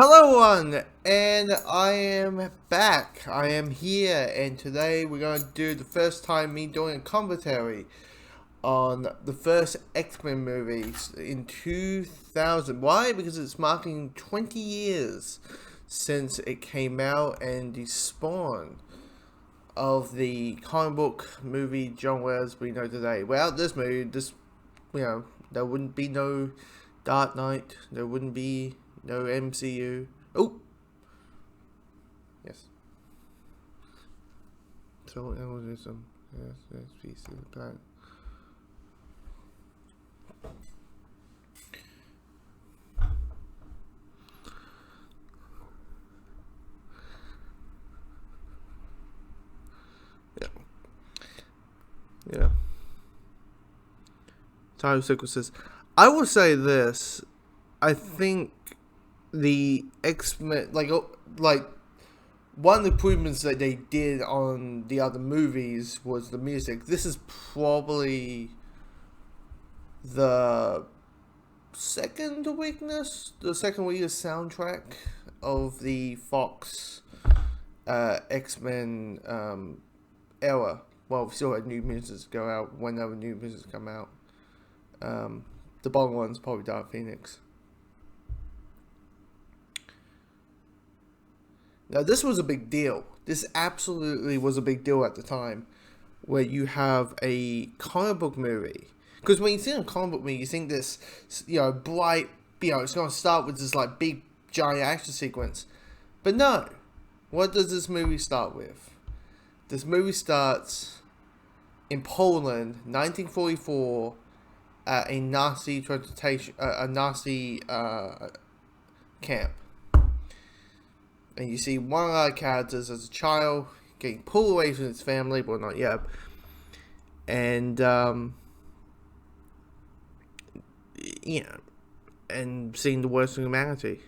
Hello everyone, and I am back. I am here, and today we're going to do the first time me doing a commentary on the first X-Men movies in 2000. Why? Because it's marking 20 years since it came out and the spawn of the comic book movie genre as we know today. Without this movie, there wouldn't be no Dark Knight, there wouldn't be no MCU. Oh, yes. So I will do some pieces of that. Yeah. Yeah. Time sequences. I will say this. I think the X-Men, like one of the improvements that they did on the other movies was the music. This is probably the the second weakness soundtrack of the Fox X-Men era. Well, we still had new music go out whenever new music come out. The bottom one's probably Dark Phoenix. Now, this was a big deal. This absolutely was a big deal at the time, where you have a comic book movie. Because when you think of a comic book movie, you think this, bright, it's going to start with this, big, giant action sequence. But no. What does this movie start with? This movie starts in Poland, 1944, at a Nazi transportation, a Nazi camp. And you see one of our characters as a child getting pulled away from his family, but not yet. And, and seeing the worst of humanity.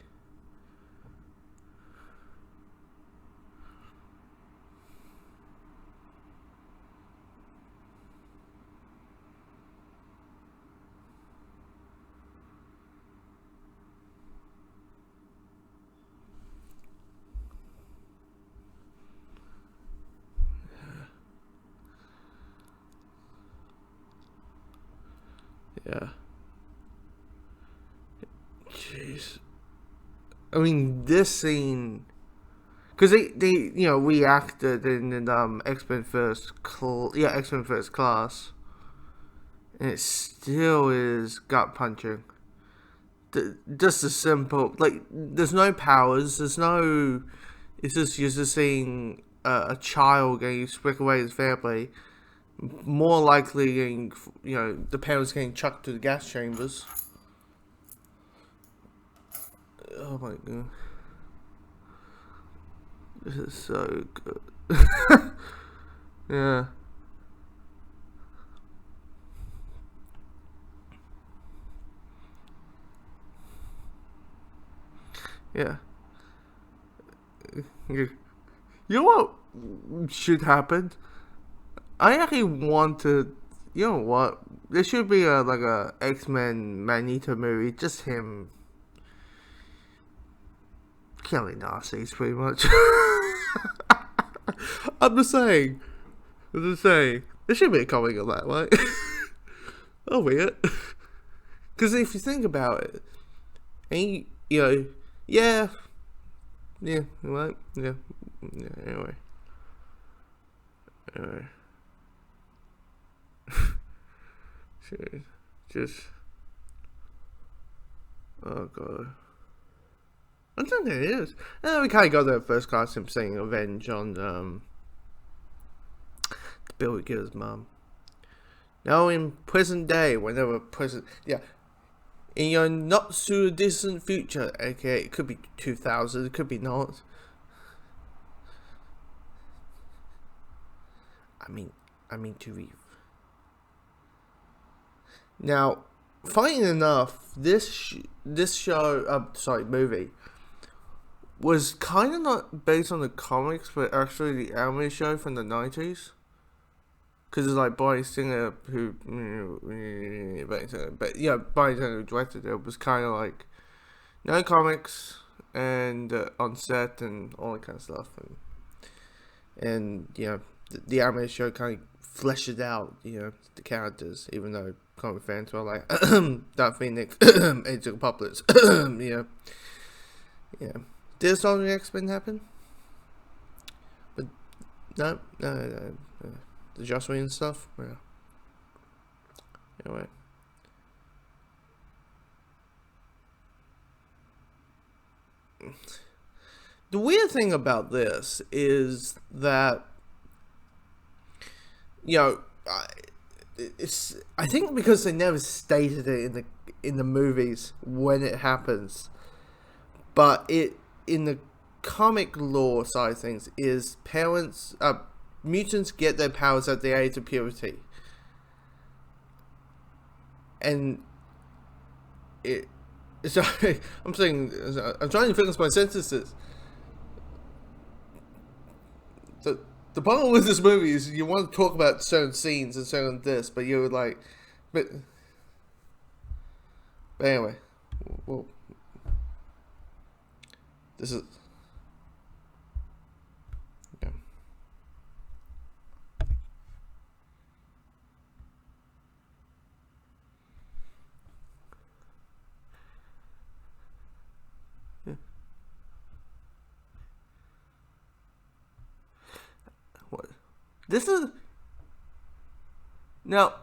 Yeah. Jeez. I mean, this scene, because they reacted in X-Men X-Men First Class, and it still is gut punching. Just a simple, there's no powers, there's no, it's just you're just seeing a child getting stripped away his family, more likely getting, the parents getting chucked to the gas chambers. Oh my god. This is so good. Yeah. Yeah. You know what should happen? I actually want to. You know what? There should be a X-Men Magneto movie. Just him killing Nazis, pretty much. I'm just saying. I'm just saying. There should be a comic of that, right? I'll read it. Because if you think about it, and yeah, right, yeah. Anyway. Just, oh god. I don't think it is. We kind of got that first class him saying revenge on Billy Gill's mom. Now in present day, whenever present, in your not so distant future, aka it could be 2000, it could be not. I mean to read. Now, funny enough, this movie was kind of not based on the comics, but actually the anime show from the 90s. Because it's like Bryan Singer who, but Bryan Singer who directed it. Was kind of like no comics, and on set and all that kind of stuff, and the animated show kind of fleshes out the characters, even though comic fans were like Dark Phoenix, Age of Apocalypse, yeah. Did Sonic X-Men happen? But no. The Joss Whedon stuff. Yeah. Anyway. The weird thing about this is that I think because they never stated it in the movies when it happens, but it in the comic lore side of things is mutants get their powers at the age of puberty, and sorry, I'm trying to finish my sentences. The problem with this movie is you want to talk about certain scenes and certain this, but you're like, but anyway, well, this is, yeah. Yeah. What? This is now.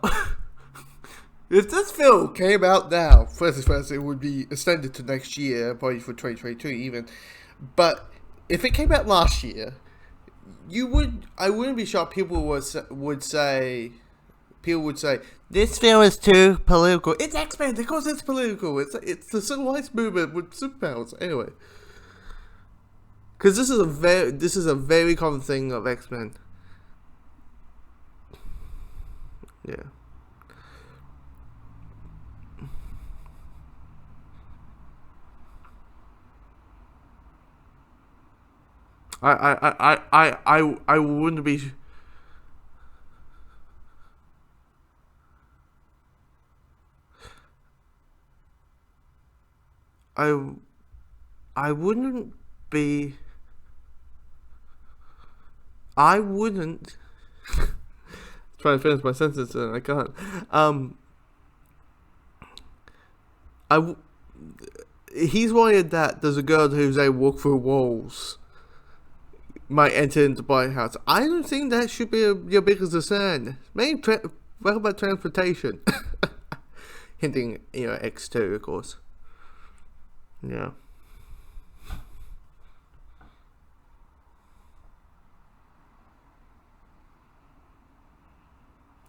If this film came out now, first, it would be extended to next year, probably for 2022 even. But if it came out last year, I wouldn't be shocked. People would say, this film is too political. It's X-Men because it's political. It's the civil rights movement with superpowers. Anyway, because this is a very common thing of X-Men. Yeah. I wouldn't be. I wouldn't be. I wouldn't. Trying to finish my sentence and I can't. He's worried that there's a girl who's able to walk through walls might enter into the White House. I don't think that should be your biggest concern. Maybe what about transportation? Hinting, X2, of course. Yeah.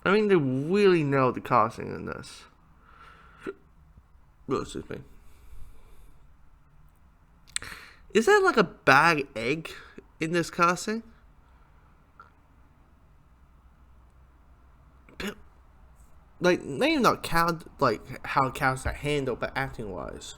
I mean, they really nailed the casting in this. Oh, excuse me. Is there like a bag egg in this casting? Like, maybe not count like how counts are handled, but acting wise.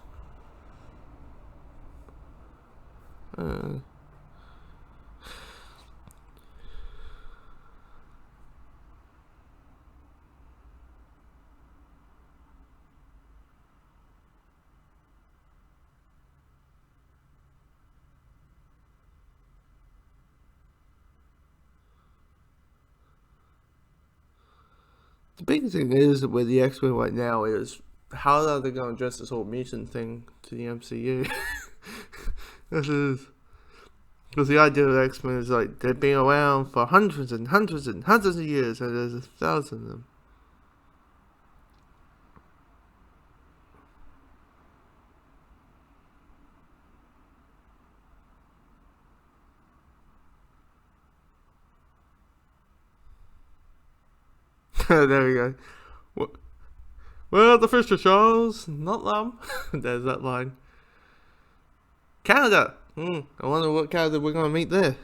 The big thing is with the X-Men right now is how are they going to address this whole mutant thing to the MCU? This is because the idea of X-Men is like they've been around for hundreds and hundreds and hundreds of years, and there's 1,000 of them. There we go. Well, the Fisher Charles, not them. There's that line. Canada. I wonder what Canada we're going to meet there.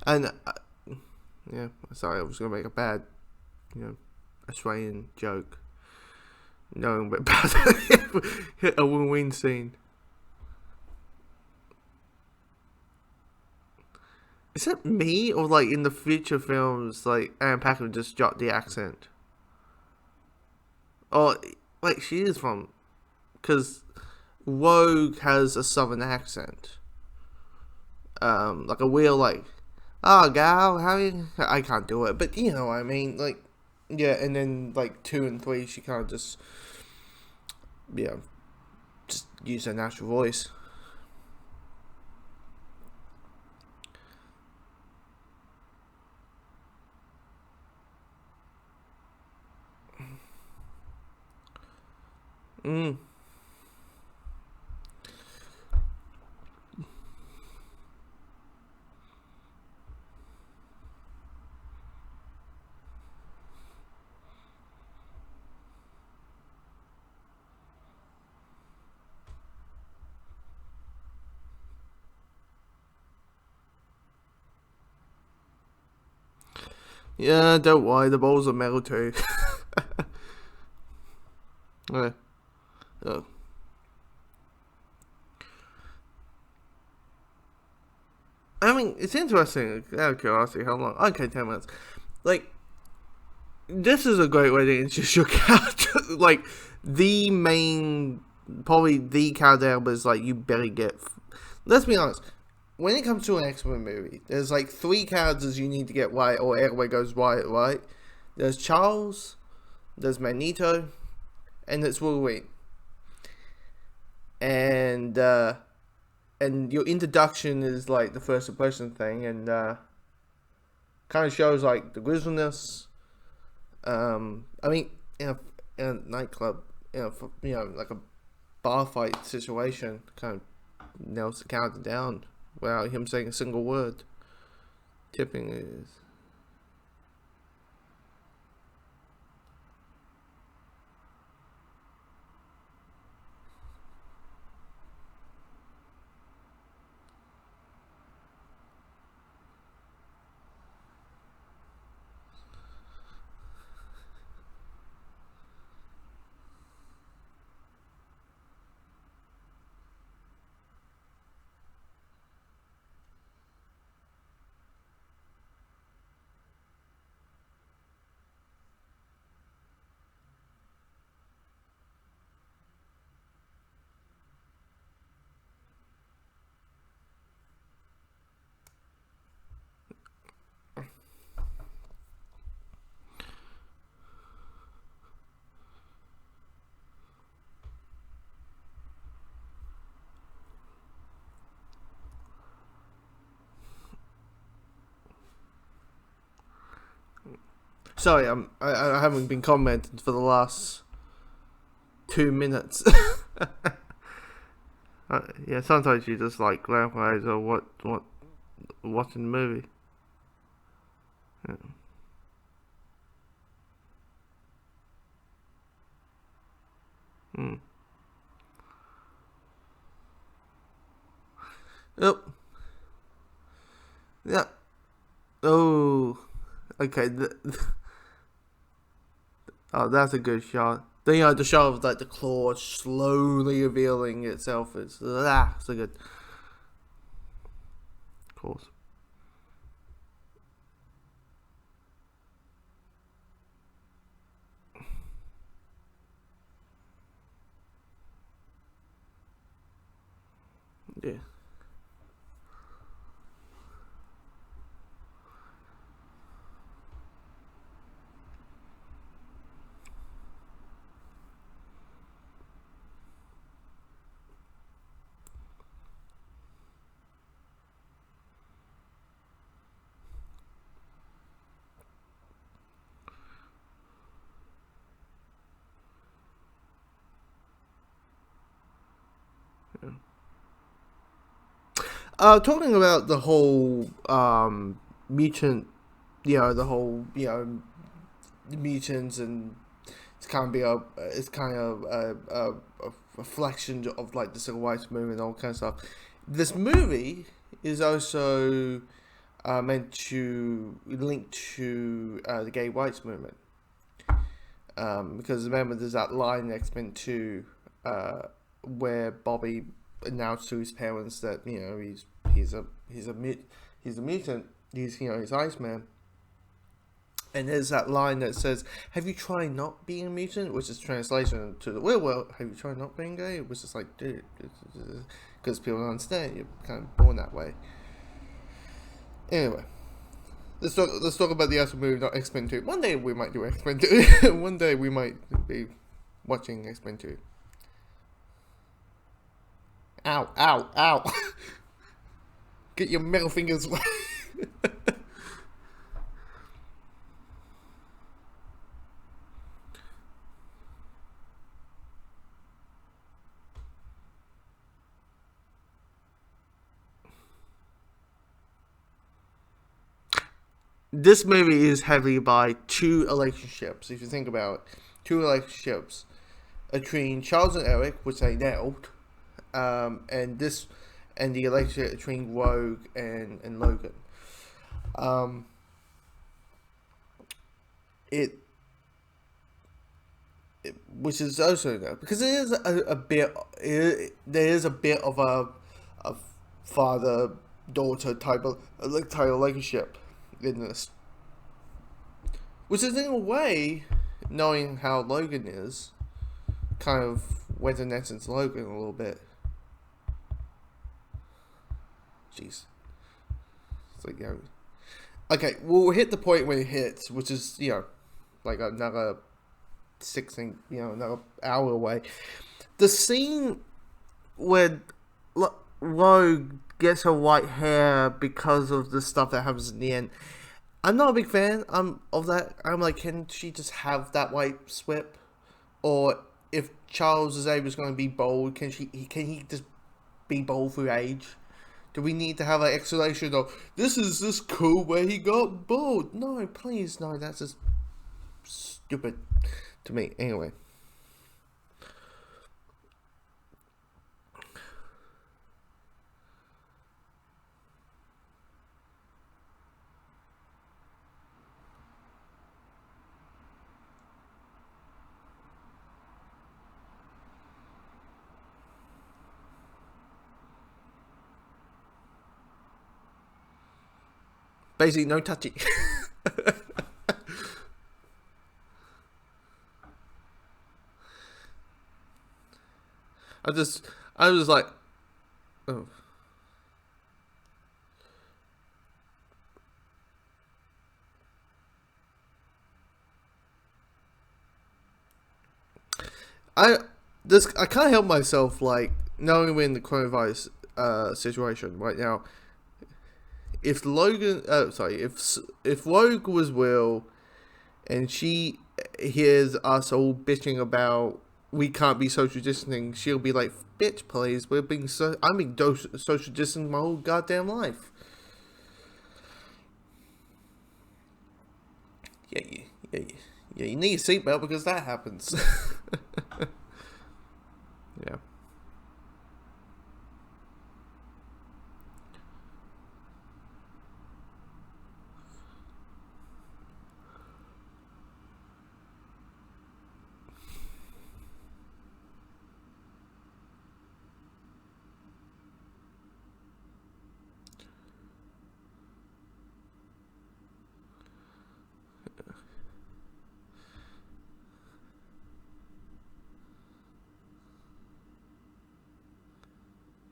And, yeah, sorry, I was going to make a bad, Australian joke. Knowing but hit a win-win scene. Is that me, or like in the future films, like Aaron Packer would just jot the accent? Oh, wait, she is from, because Rogue has a southern accent. Like a real, like, oh, gal, how you? I can't do it, but you know what I mean. Like, yeah, and then, like, 2 and 3, she kind of just, yeah, just use her natural voice. Mm. Yeah, don't worry, the balls are metal too. Yeah. Oh. I mean, it's interesting. Out of curiosity, how long? Okay, 10 minutes. Like, this is a great way to introduce your character. Like, the main, probably the character was like you better get. Let's be honest. When it comes to an X-Men movie, there's like 3 characters you need to get right, or everywhere goes right. Right? There's Charles, there's Magneto, and it's Wolverine. And your introduction is like the first impression thing, and kind of shows like the grisliness. I mean, in a nightclub, like a bar fight situation, kind of nails the character down without him saying a single word. Tipping is. Sorry, I haven't been commenting for the last 2 minutes. Yeah, sometimes you just like grandpas or what watching the movie. Yeah. Mm. Yep. Yeah. Oh. Okay. Oh, that's a good shot. Then you know the shot of like the claw slowly revealing itself. It's a good. Of course. Yeah. Talking about the whole mutant, the whole mutants, and it's kind of a reflection of like the civil rights movement and all kind of stuff. This movie is also meant to link to the gay rights movement, because remember there's that line in X-Men 2 where Bobby announced to his parents that he's a mutant. He's Iceman, And there's that line that says, "Have you tried not being a mutant?" Which is translation to the real world. Have you tried not being gay? Which is like, dude, because people don't understand. You're kind of born that way. Anyway, let's talk about the actual movie, not X-Men 2. One day we might do X-Men 2. One day we might be watching X-Men 2. Ow, ow, ow. Get your middle fingers away. This movie is heavy by two relationships. If you think about it, two relationships between Charles and Eric, which they nailed, and the relationship between Rogue and Logan. It, which is also no, because it is a bit. There is a bit of a father daughter type of relationship in this, which is in a way, knowing how Logan is, kind of went in essence Logan a little bit. Jeez, it's like, okay, we'll hit the point when it hits, which is like another another hour away. The scene where Rogue gets her white hair because of the stuff that happens in the end. I'm not a big fan of that. I'm like, can she just have that white swip? Or if Charles Xavier's going to be bold, can he just be bold through age? Do we need to have an explanation of this is this cool where he got bold? No, please, no, that's just stupid to me. Anyway. Basically, no touchy. I was like, oh. I can't help myself, like, knowing we're in the coronavirus situation right now. If if Rogue was Will, and she hears us all bitching about we can't be social distancing, she'll be like, "Bitch, please, I'm being social distancing my whole goddamn life." Yeah, you need a seatbelt because that happens. Yeah.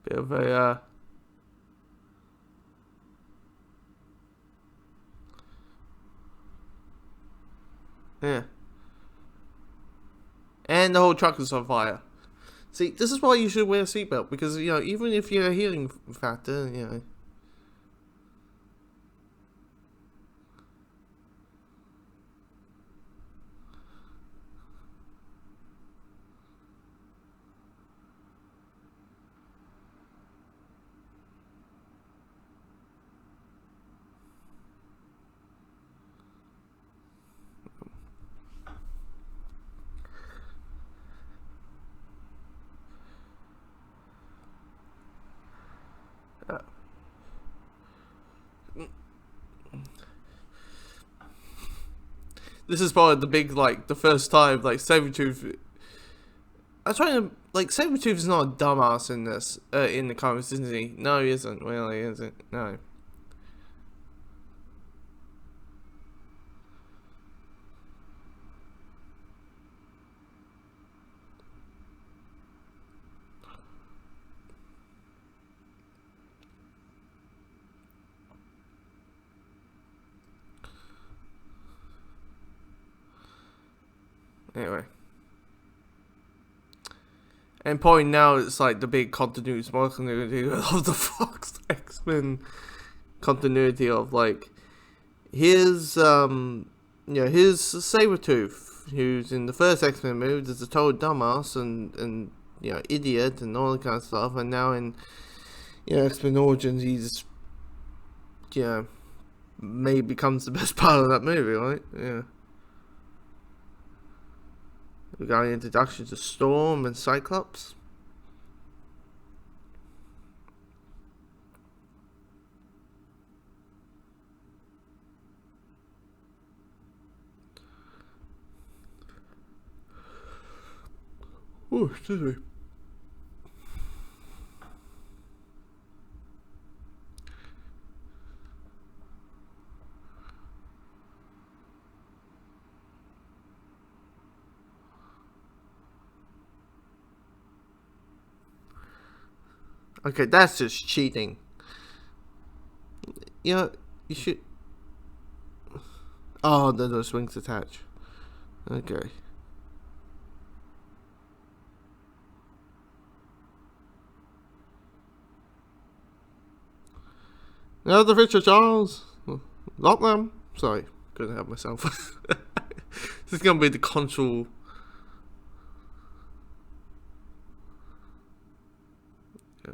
Bit of a yeah. And the whole truck is on fire. See, this is why you should wear a seatbelt, because even if you're a hearing factor, this is probably the big, like, the first time, like, Sabretooth. I'm trying to, like, Sabretooth is not a dumbass in this, in the comics, isn't he? No, he isn't, really, is it? No. Anyway. And probably now it's like the big continuity, small continuity of the Fox X-Men continuity of like here's here's Sabretooth, who's in the first X-Men movie is a total dumbass and idiot and all that kind of stuff, and now in X-Men Origins he's maybe becomes the best part of that movie, right? Yeah. We got an introduction to Storm and Cyclops. Oh, excuse me. Okay, that's just cheating. You should. Oh, those wings attach. Okay. No, the Richard Charles. Lock them. Sorry, couldn't help myself. This is gonna be the control. Yeah.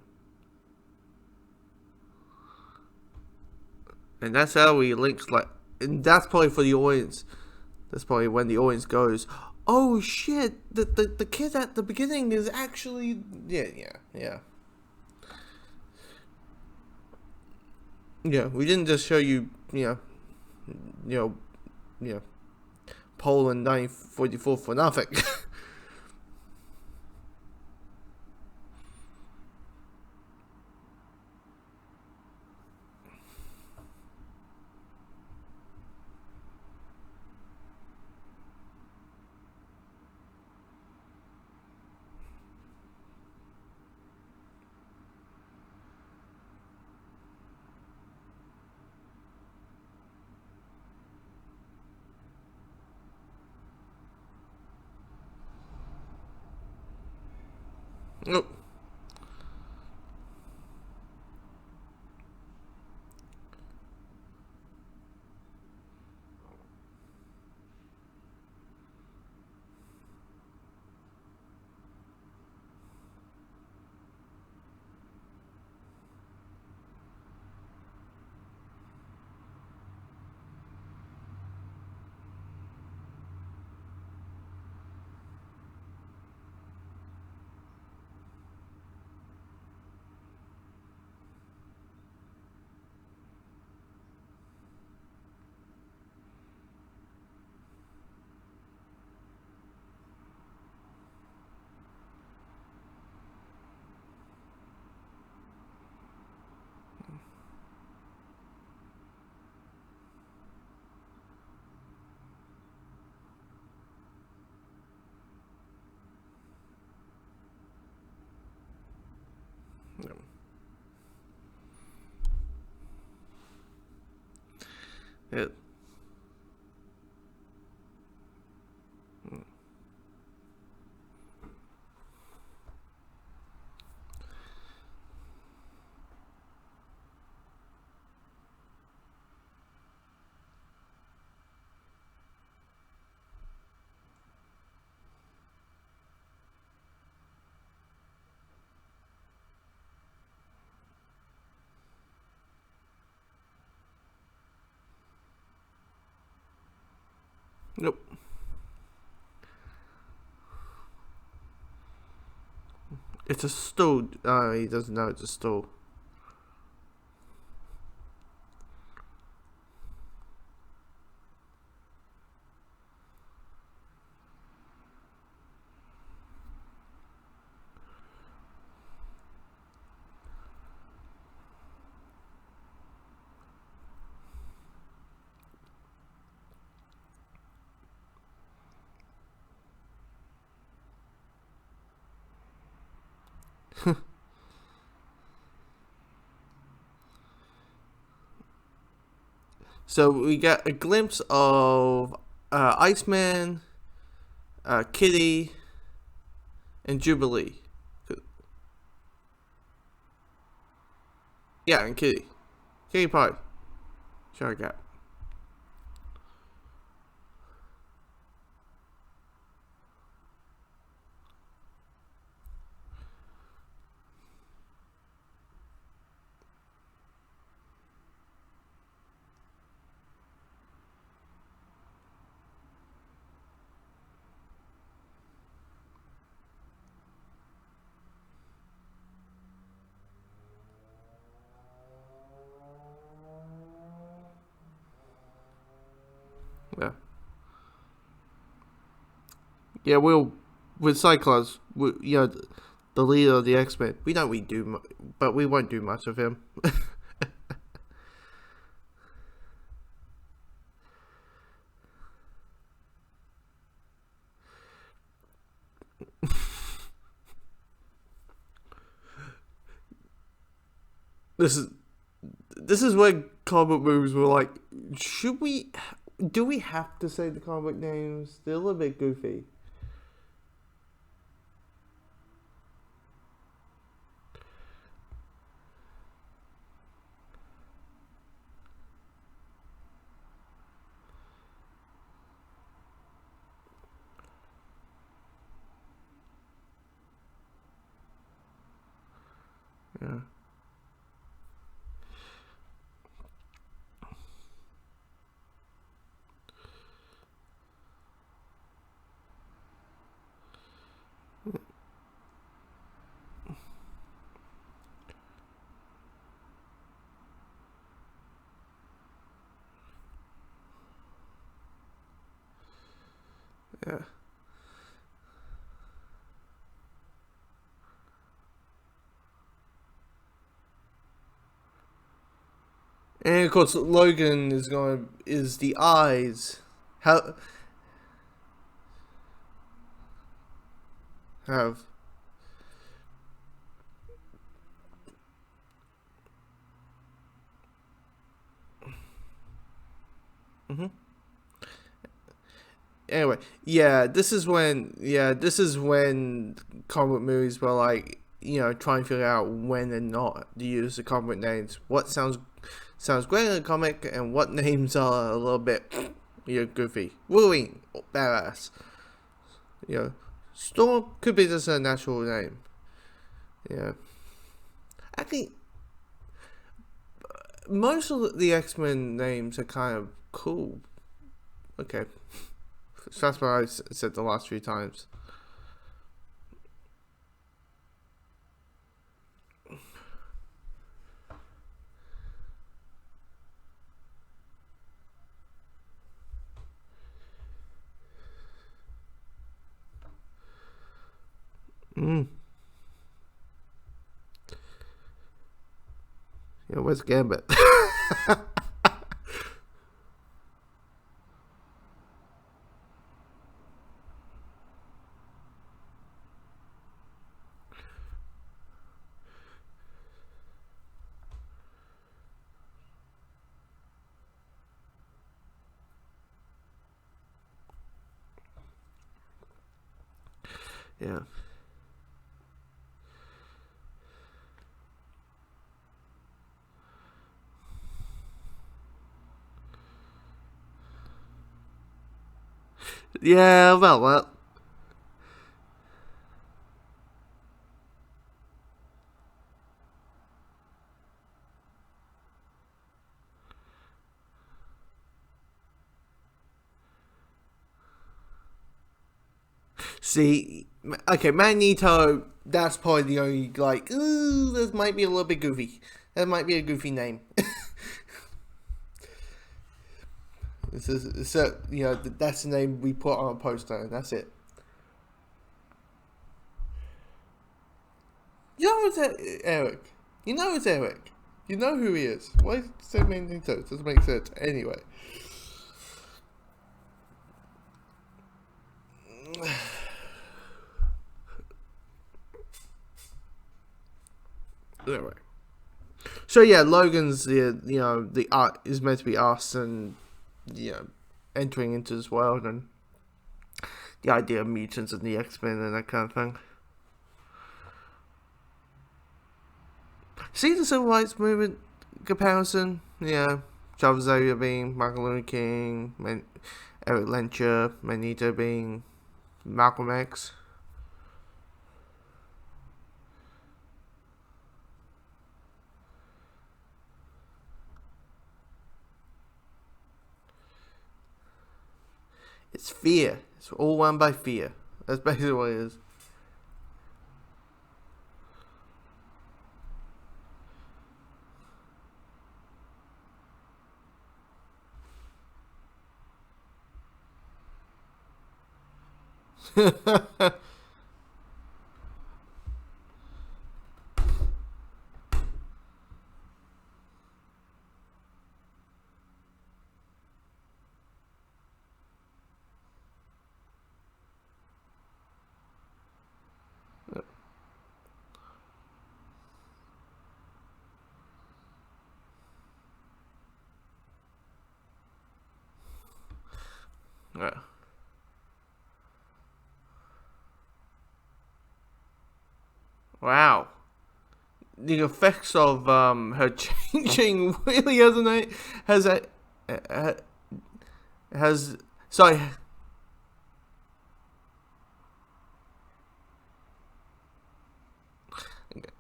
And that's how we link. Like, and that's probably for the audience. That's probably when the audience goes, "Oh shit! The kid at the beginning is actually yeah." Yeah, we didn't just show you, Poland 1944 for nothing. Nope. Yeah. Nope. It's a stool. He doesn't know it's a stool. So we got a glimpse of Iceman, Kitty, and Jubilee. Yeah, and Kitty. Kitty Pryde. Shower Gap. Yeah. Yeah, with Cyclops, the leader of the X-Men, we don't really do, but we won't do much of him. this is this is when comic movies were like, do we have to say the comic names? They're a little bit goofy. Yeah. Yeah. And of course, Logan is the eyes. How have hmm Anyway, this is when comic movies were like, trying to figure out when and not to use the comic names. What sounds great in a comic, and what names are a little bit, goofy. Wolverine, badass. Storm could be just a natural name. Yeah. Actually, most of the X-Men names are kind of cool. Okay. So that's what I said the last few times. Mm. Yeah, where's Gambit? Yeah. Yeah, about that. See, okay, Magneto. That's probably the only ooh, this might be a little bit goofy. That might be a goofy name. That's the name we put on a poster, and that's it. You know it's Eric. You know it's Eric. You know who he is. Why is it so Magneto? It doesn't make sense. Anyway. Anyway. So yeah, Logan's the art is meant to be us, and entering into this world, and the idea of mutants and the X-Men and that kind of thing. See the civil rights movement comparison? Yeah, Charles Xavier being Martin Luther King, Eric Lencher, Magneto being Malcolm X. It's fear. It's all run by fear. That's basically what it is. Yeah. Wow. The effects of her changing really has sorry.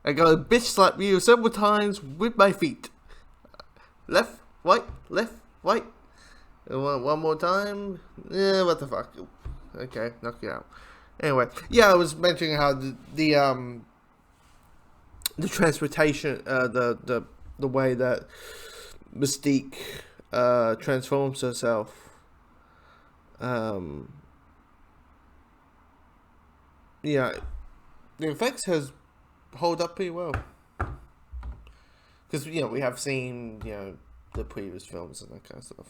I got a bitch slap you several times with my feet. Left, right, left, right. One more time. Yeah, what the fuck? Okay, knock you out. Anyway, yeah, I was mentioning how the transportation, the way that Mystique transforms herself. Yeah, the effects has hold up pretty well because we have seen the previous films and that kind of stuff.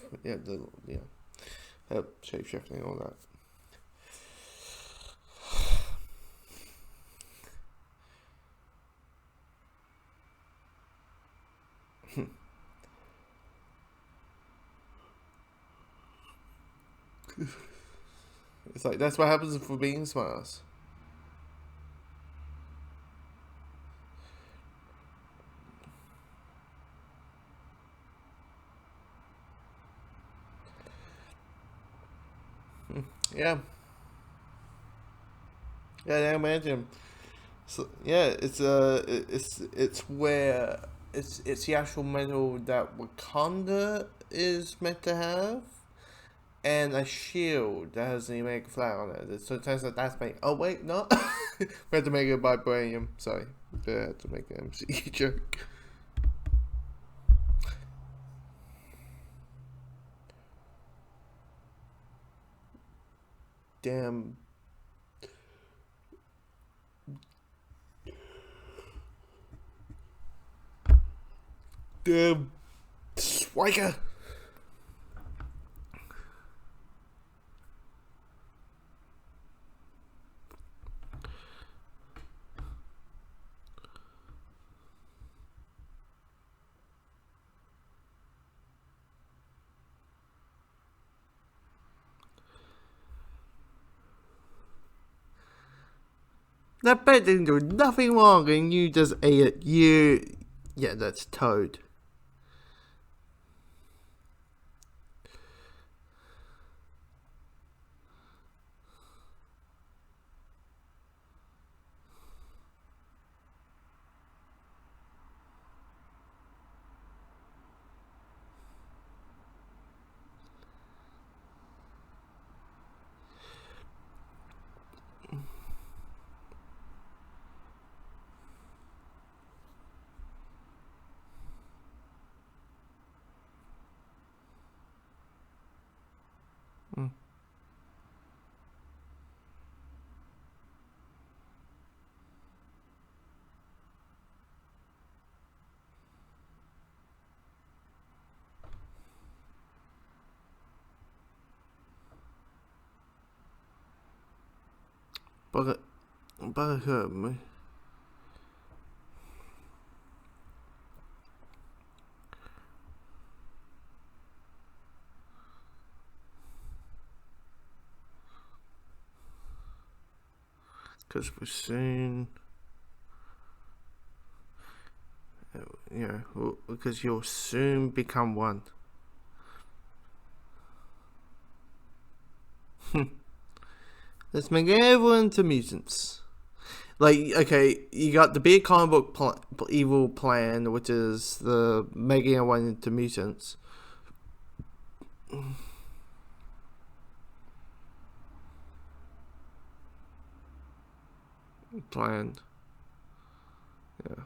Yeah, shape shifting, all that. It's like that's what happens for being smart. Yeah. Yeah, I imagine. So yeah, it's where it's the actual medal that Wakanda is meant to have, and a shield that has the American flag on it. So it turns out that's made. Oh wait, no, we had to make it vibranium. Sorry, we had to make an MCU joke. Damn. Damn. Swagger. That bet didn't do nothing wrong and you just ate it. Yeah, that's Toad. Mm. But me. Because we'll soon, because you'll soon become one. Let's make everyone into mutants. Like, okay, you got the big comic book evil plan, which is the making everyone into mutants. Plan. Yeah.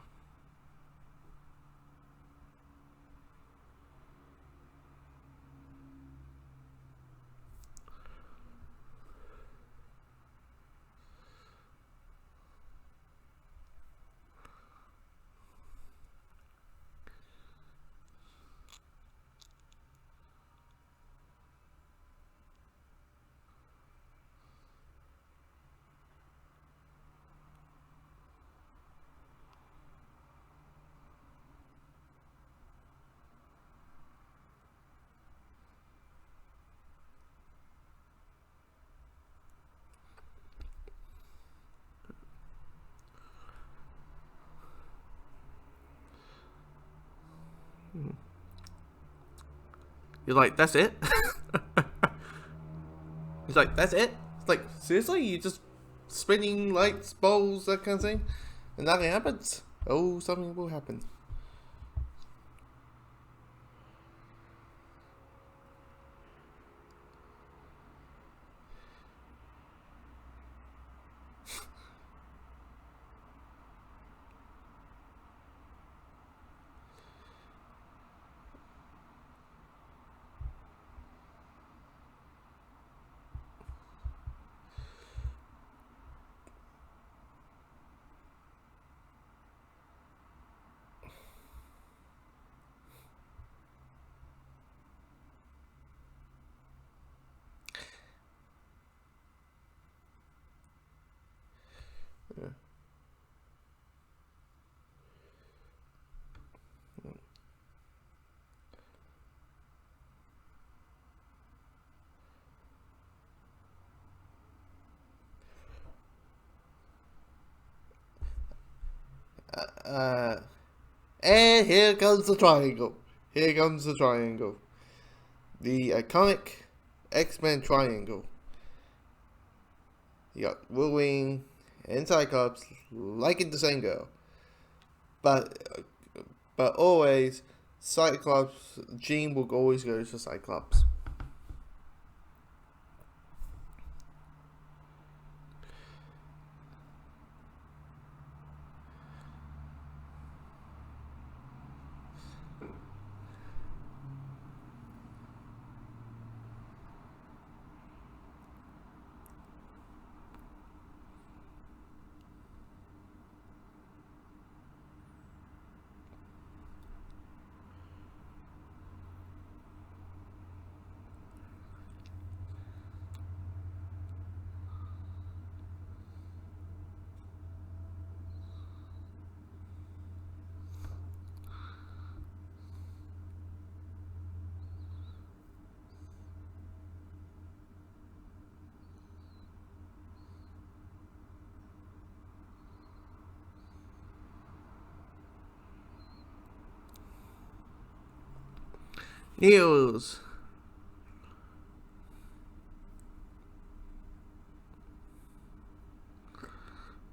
You're like, that's it? He's like, that's it? It's like, seriously? You just spinning lights, balls, that kind of thing? And nothing happens? Oh, something will happen. And here comes the triangle. Here comes the triangle. The iconic X-Men triangle. You got Wolverine and Cyclops liking the same girl. But always, Cyclops, Jean will always go to Cyclops. News.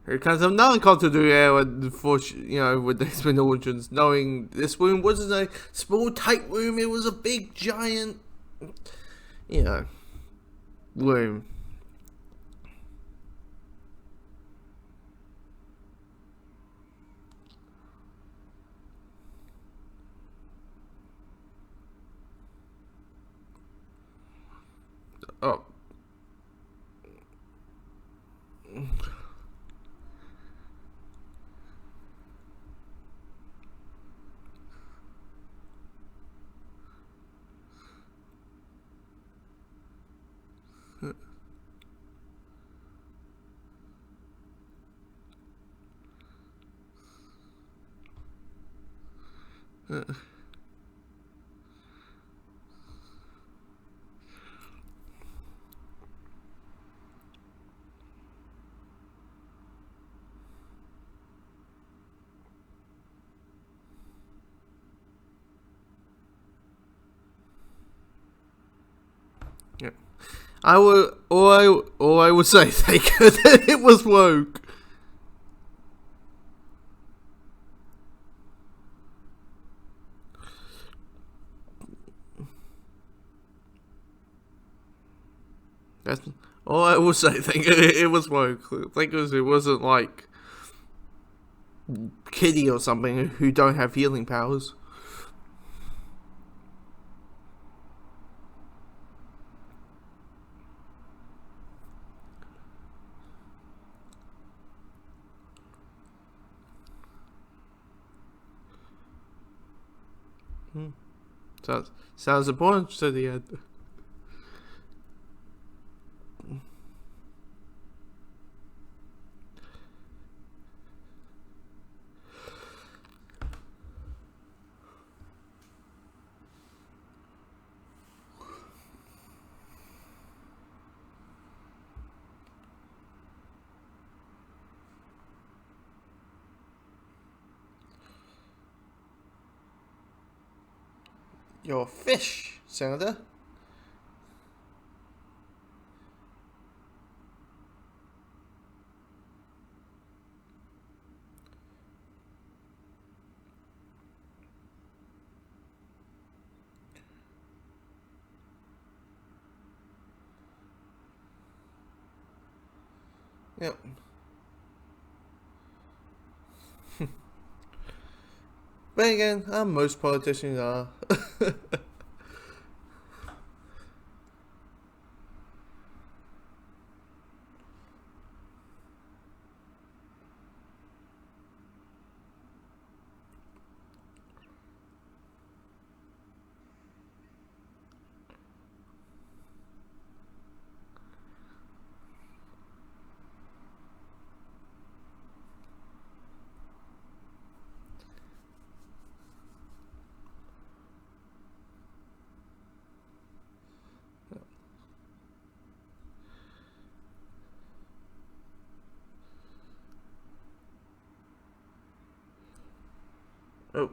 Here comes another continuity with the X-Men Origins, knowing this room wasn't a small, tight room, it was a big, giant, room. Oh. Yeah. All I would say, thank you that it was woke. That's all I will say. Thank you, it was woke. Thank you, it wasn't like Kitty or something who don't have healing powers. Sounds important to the end. You're a fish, Senator. Yep. But again, most politicians are. Oh.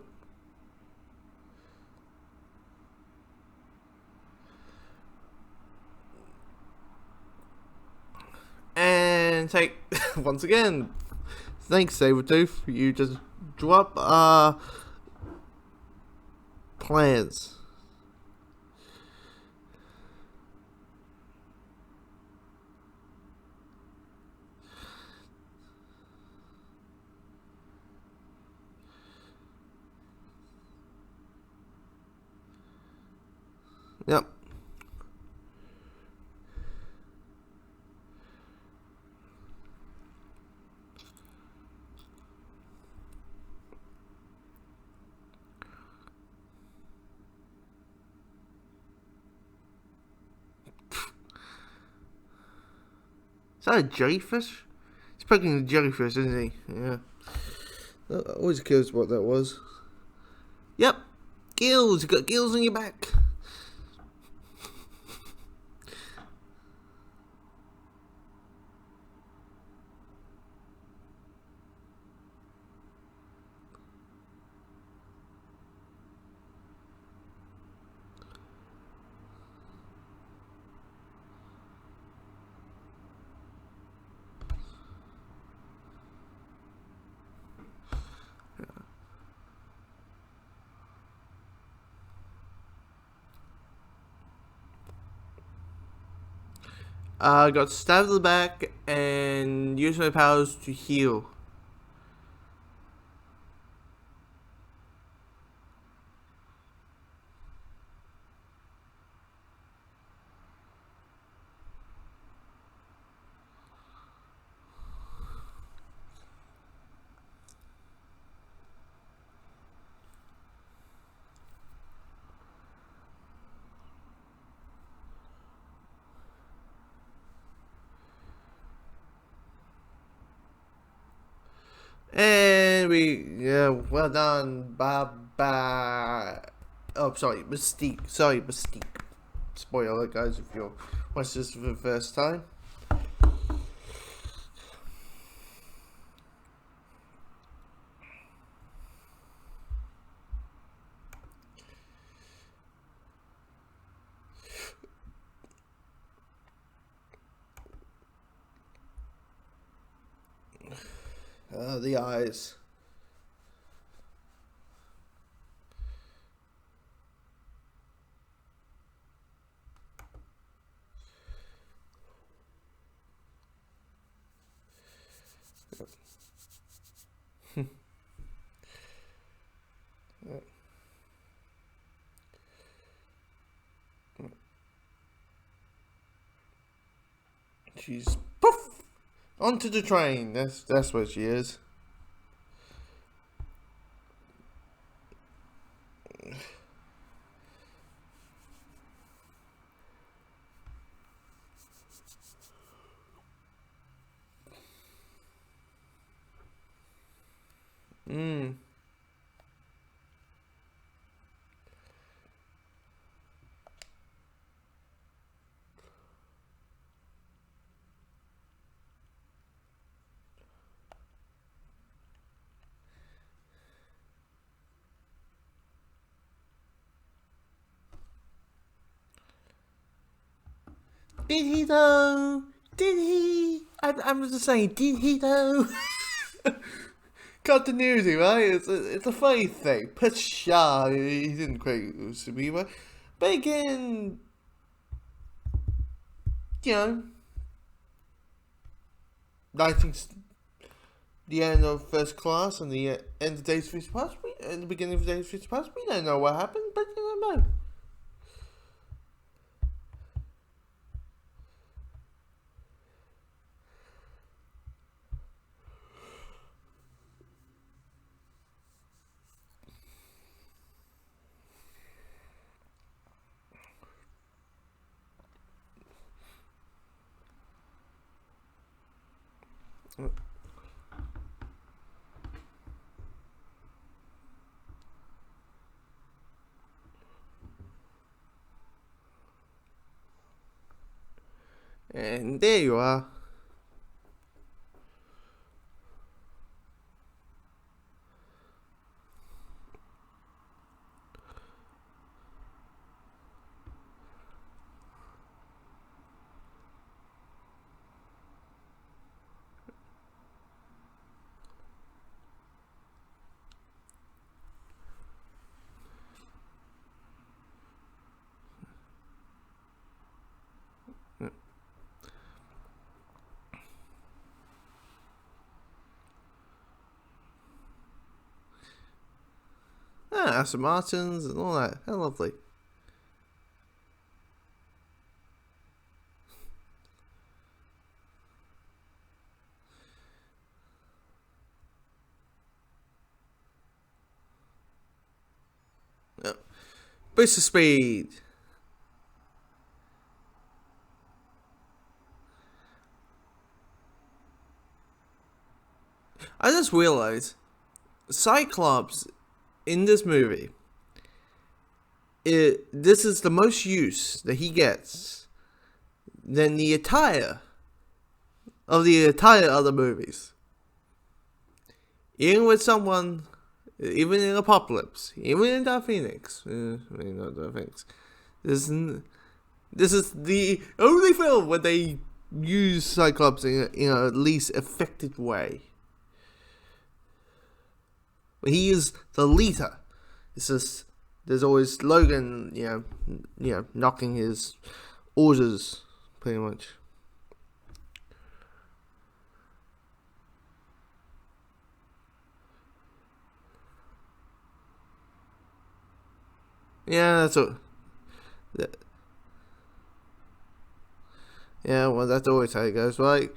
And take once again. Thanks, Sabretooth. You just drop plans. Yep. Is that a jellyfish? He's poking the jellyfish, isn't he? Yeah. Always curious what that was. Yep. Gills. You got gills on your back. Got stabbed in the back and used my powers to heal. And well done, Baba. Oh, sorry, Mystique. Sorry, Mystique. Spoiler alert, guys, if you're watching this for the first time. The eyes. She's poof onto the train. That's what she is. Mm. Did he though? Did he? I'm just saying, did he though? Continuity, right? It's a funny thing. Pshaw, he didn't create Subiba. But again, you know, 19, the end of First Class and the end of Days of Future Past, and the beginning of Days of Future Past, we don't know what happened, but you don't know. And there you are. Aston Martins and all that. How lovely. Boost of speed. I just realized Cyclops in this movie, this is the most use that he gets than the entire other movies. Even with someone, even in Apocalypse, even in Dark Phoenix, not Dark Phoenix. This is the only film where they use Cyclops in a least effective way. He is the leader. It's just there's always Logan, knocking his orders, pretty much. Yeah, that's what. Yeah, well, that's always how it goes, right?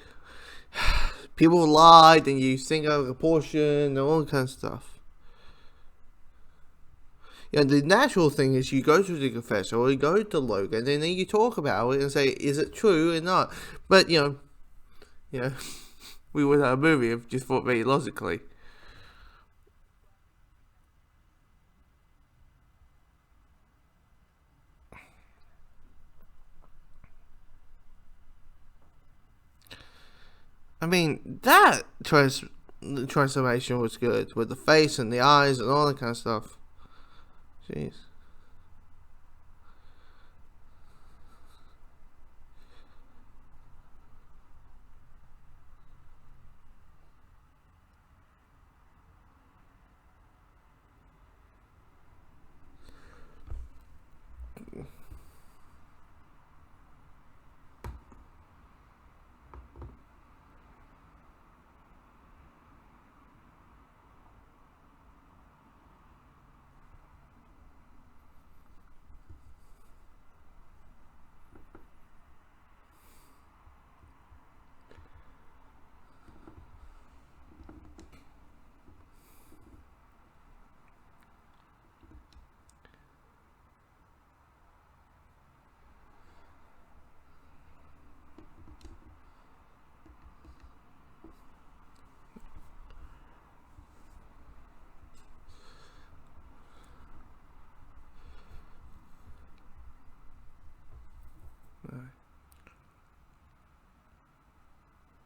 People lie, then you think out of proportion, and all that kind of stuff. Yeah, the natural thing is you go to the confessor or you go to Logan, and then you talk about it and say, is it true or not? But we would have a movie if just thought very logically. I mean, that transformation was good with the face and the eyes and all that kind of stuff. Jeez.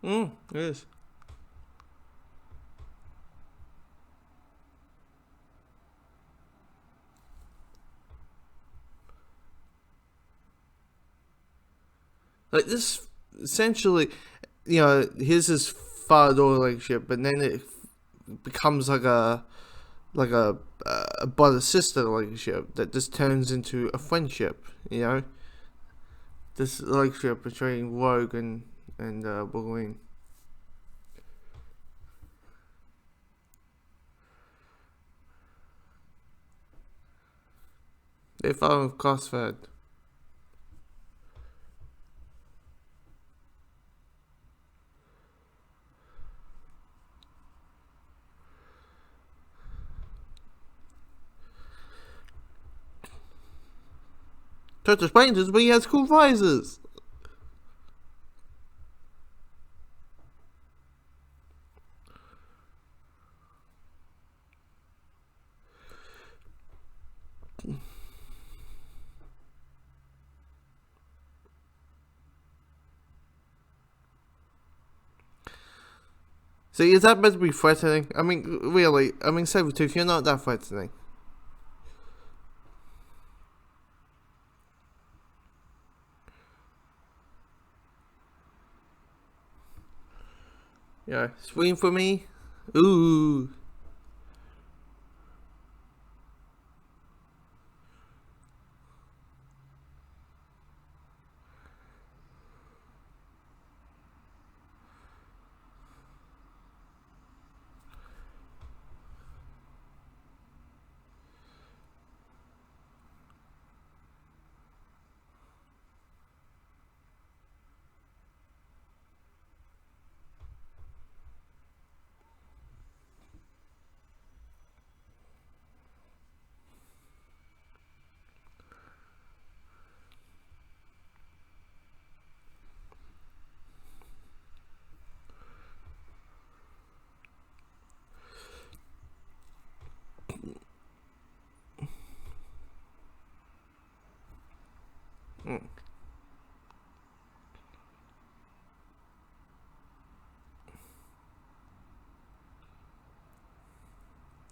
It is. Like this, essentially, here's his father-daughter relationship, but then it becomes like a brother-sister relationship that just turns into a friendship. This relationship between Rogue and Wolverine. They follow crossfed. Doctor Strange is, but he has cool visors. See, is that meant to be threatening? I mean, really? I mean, Sabretooth, you're not that threatening. Yeah, scream for me? Ooh.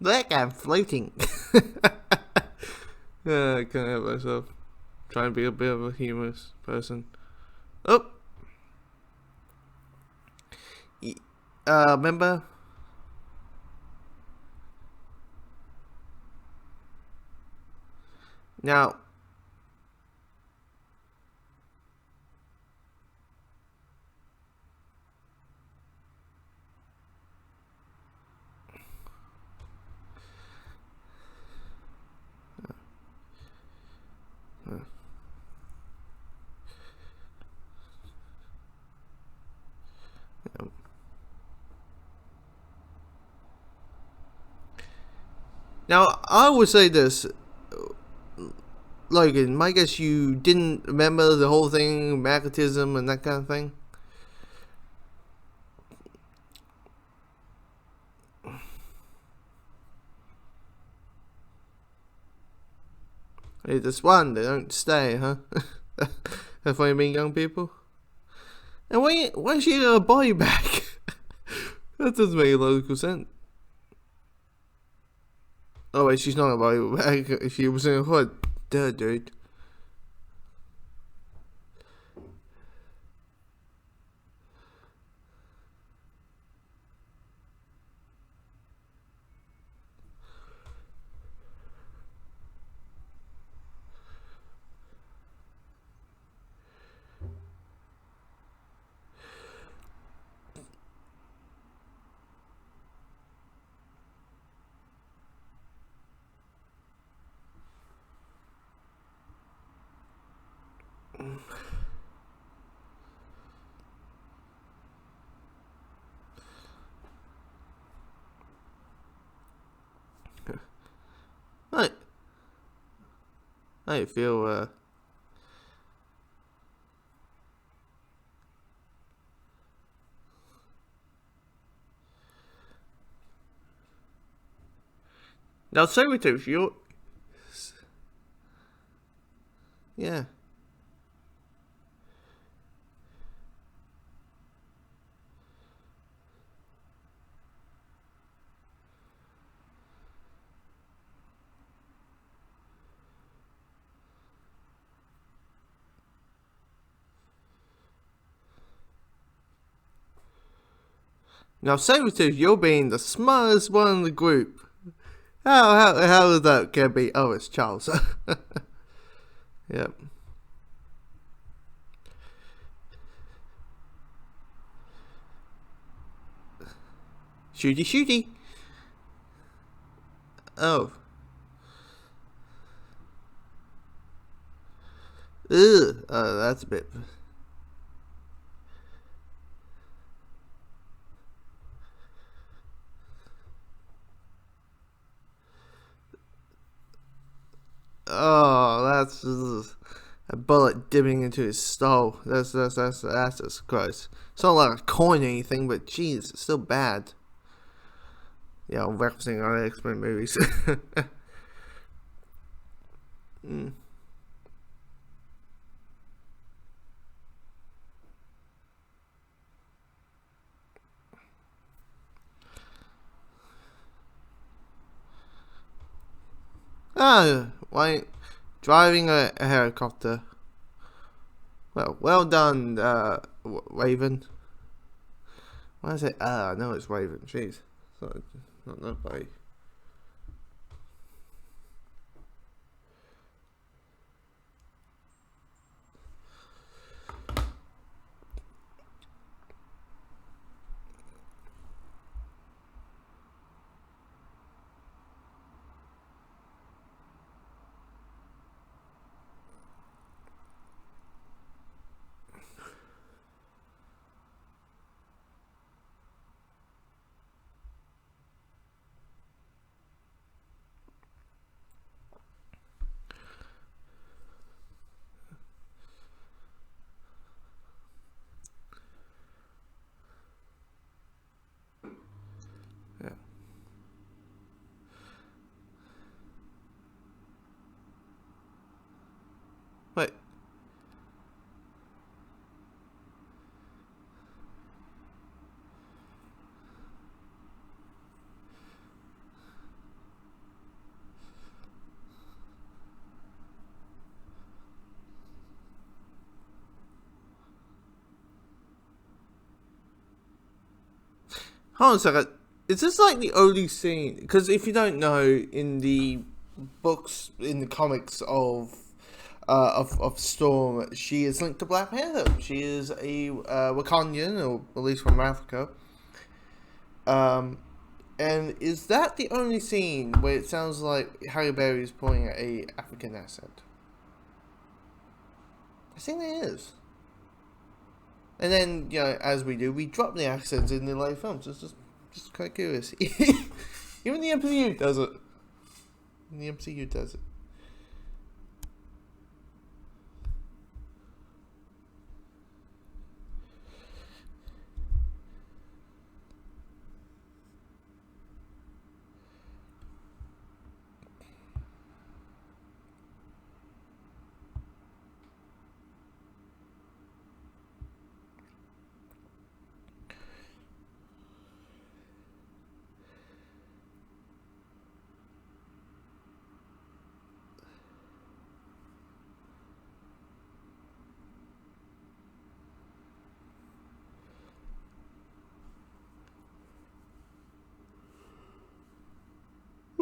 Look, I'm floating. I can't help myself. Trying to be a bit of a humorous person. Oh! Remember? Now, I would say this, Logan. I guess you didn't remember the whole thing, magnetism and that kind of thing. They just run, they don't stay, huh? That's why you mean young people? And why is she got a body back? That doesn't make logical sense. Oh wait, she's not a body back. She was in a hood. Duh, dude. I feel now Sabretooth, you yeah. Now, Sabretooth, you're being the smartest one in the group. How is that gonna be? Oh, it's Charles. Yep. Shooty, shooty. Oh. Ugh. That's a bit. Oh, that's a bullet dipping into his skull. That's just gross. It's not like a coin or anything, but jeez, it's still bad. Yeah, I'm referencing other X-Men movies. mm. Why driving a helicopter? Well done, Raven. Why is it? I know it's Raven. Jeez, not nobody. Yeah. Wait. Hold on a second. Is this like the only scene? Because if you don't know, in the books, in the comics of Storm, she is linked to Black Panther. She is a Wakandan, or at least from Africa. And is that the only scene where it sounds like Halle Berry is pulling a African accent? I think there is. And then, as we do, we drop the accents in the later films. It's just quite curious. Even the MCU does it. The MCU does it.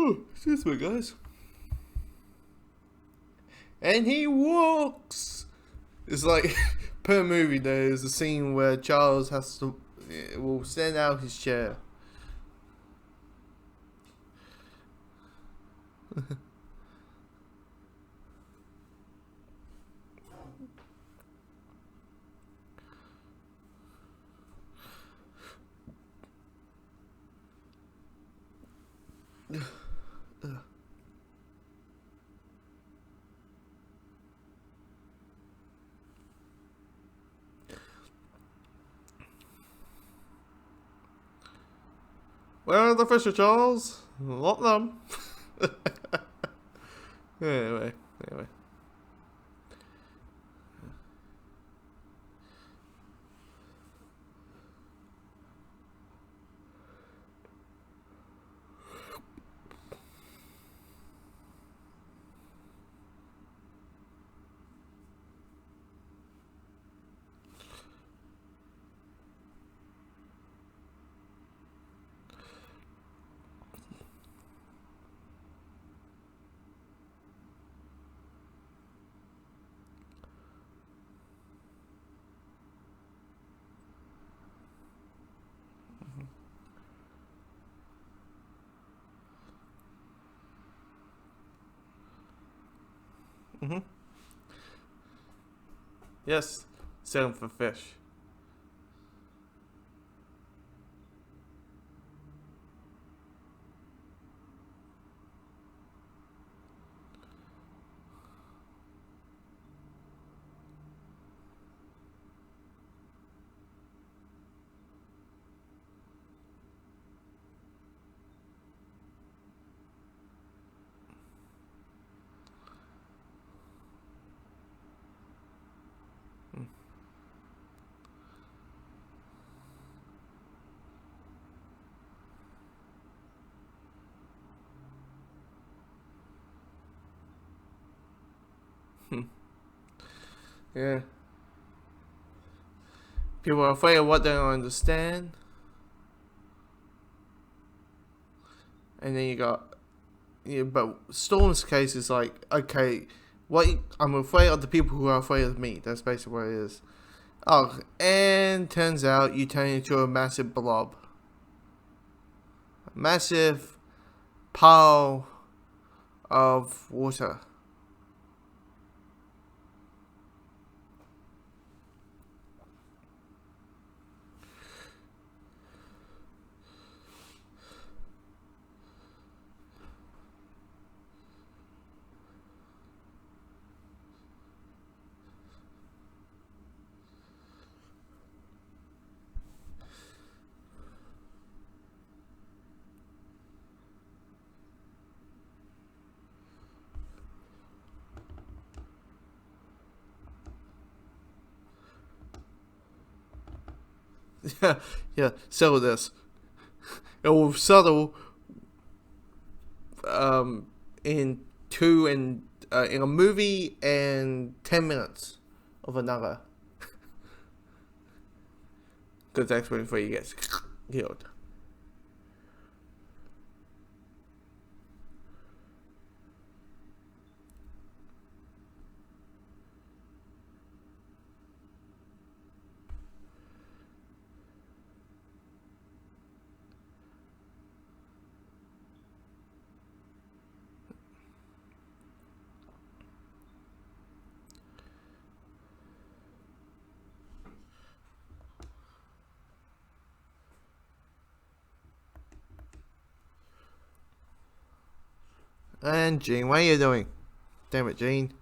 Oh, excuse me, guys. And he walks. It's like per movie. There's a scene where Charles will stand out his chair. Where are the Fisher Charles? Not them. anyway. Yes, selling for fish. Yeah. People are afraid of what they don't understand. And then you got, yeah, but Storm's case is like, okay, what I'm afraid of the people who are afraid of me. That's basically what it is. Oh, and turns out you turn into a massive blob, a massive pile of water. Yeah, yeah. Settle this. It will settle um, in in a movie and 10 minutes of another. Because that's when he gets killed. And Gene, what are you doing? Damn it, Gene.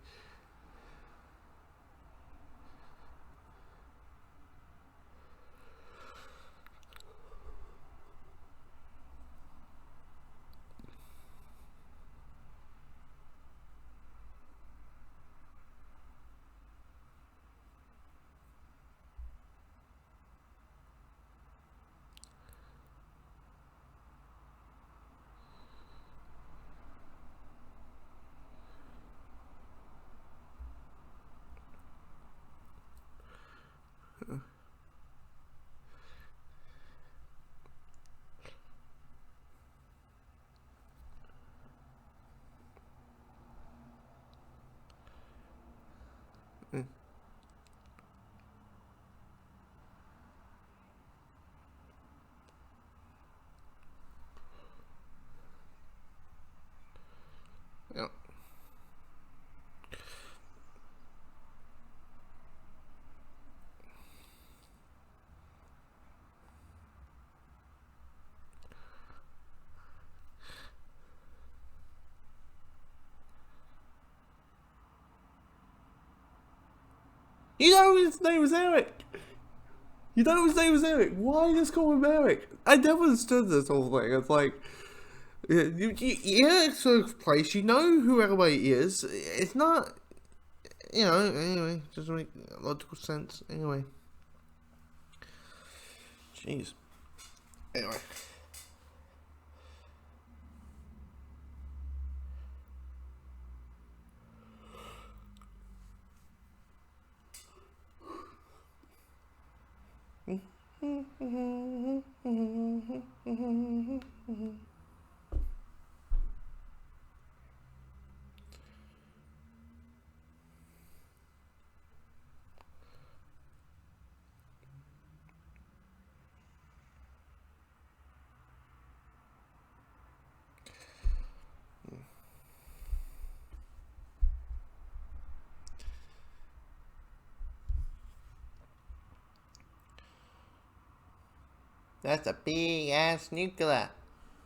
Yeah. You know his name was Eric. You know his name was Eric. Why just call him Eric? I never understood this whole thing. It's like, yeah, it's a place. You know who everybody is. It's not, anyway, doesn't make logical sense. Anyway. Jeez. Anyway. That's a big ass nuclear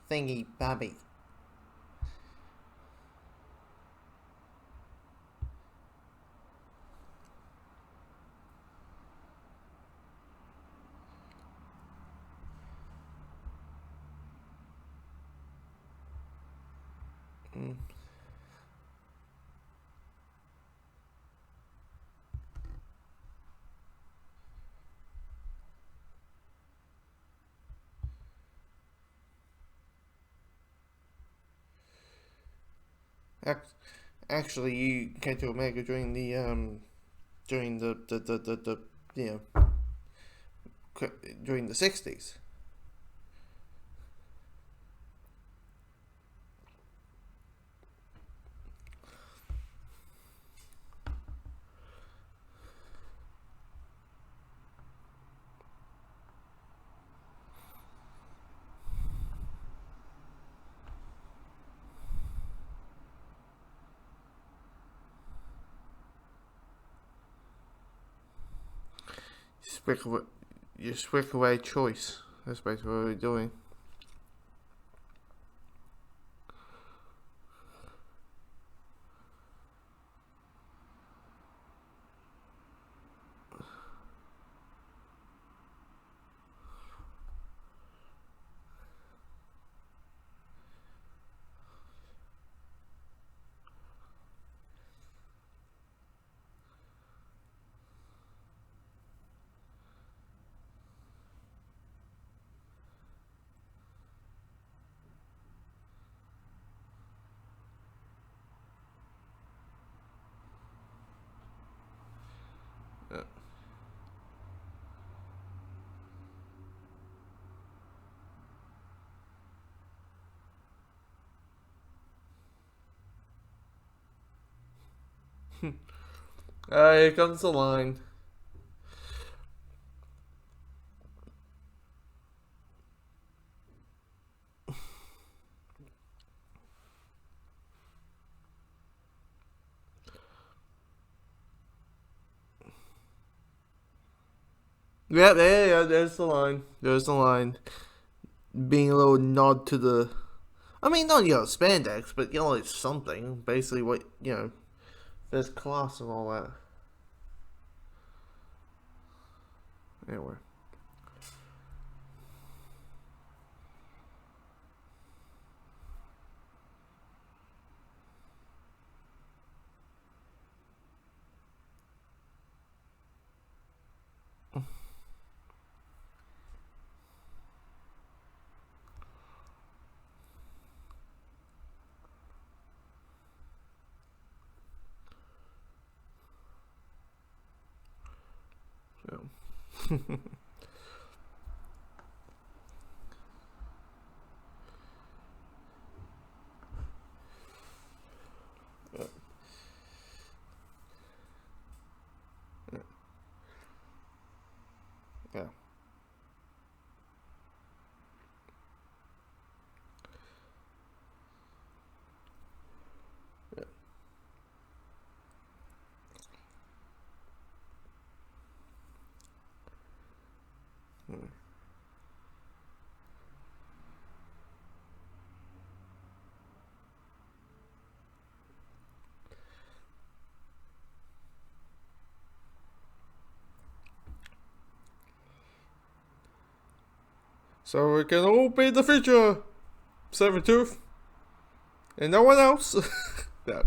thingy, Bobby. Mm. Actually, you came to America during the you during the 60s. You swick away choice. That's basically what we're doing. Here comes the line. Yeah, there's the line. There's the line. Being a little nod to the. I mean, not, spandex, but, it's something. Basically, what, there's class and all that. Anyway. Yeah. Yeah. Hmm. So we can all be the future, Sabretooth, and no one else. Yeah.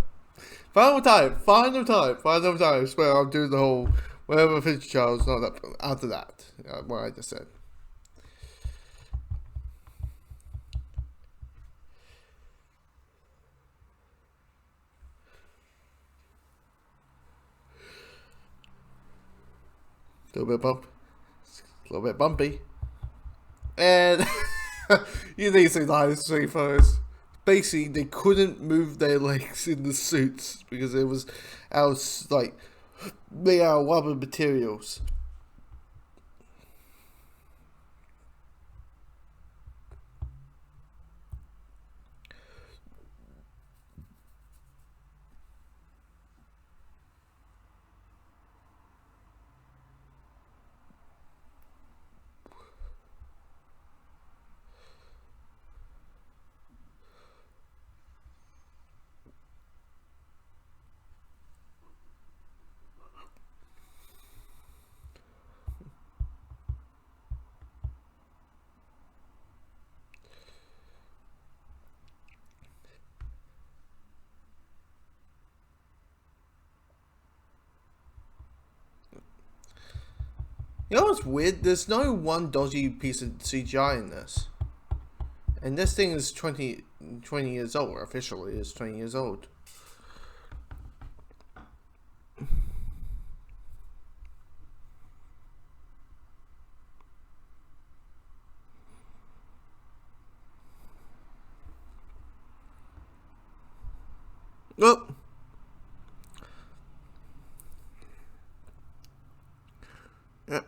Final time. I swear I'll do the whole whatever future Charles. Not that after that. What I just said. A little bit bump. A little bit bumpy. And you need to see the three photos. Basically, they couldn't move their legs in the suits because it was out like they are rubber materials. You know what's weird? There's no one dodgy piece of CGI in this. And this thing is 20 years old, officially is 20 years old. Oh! Yeah.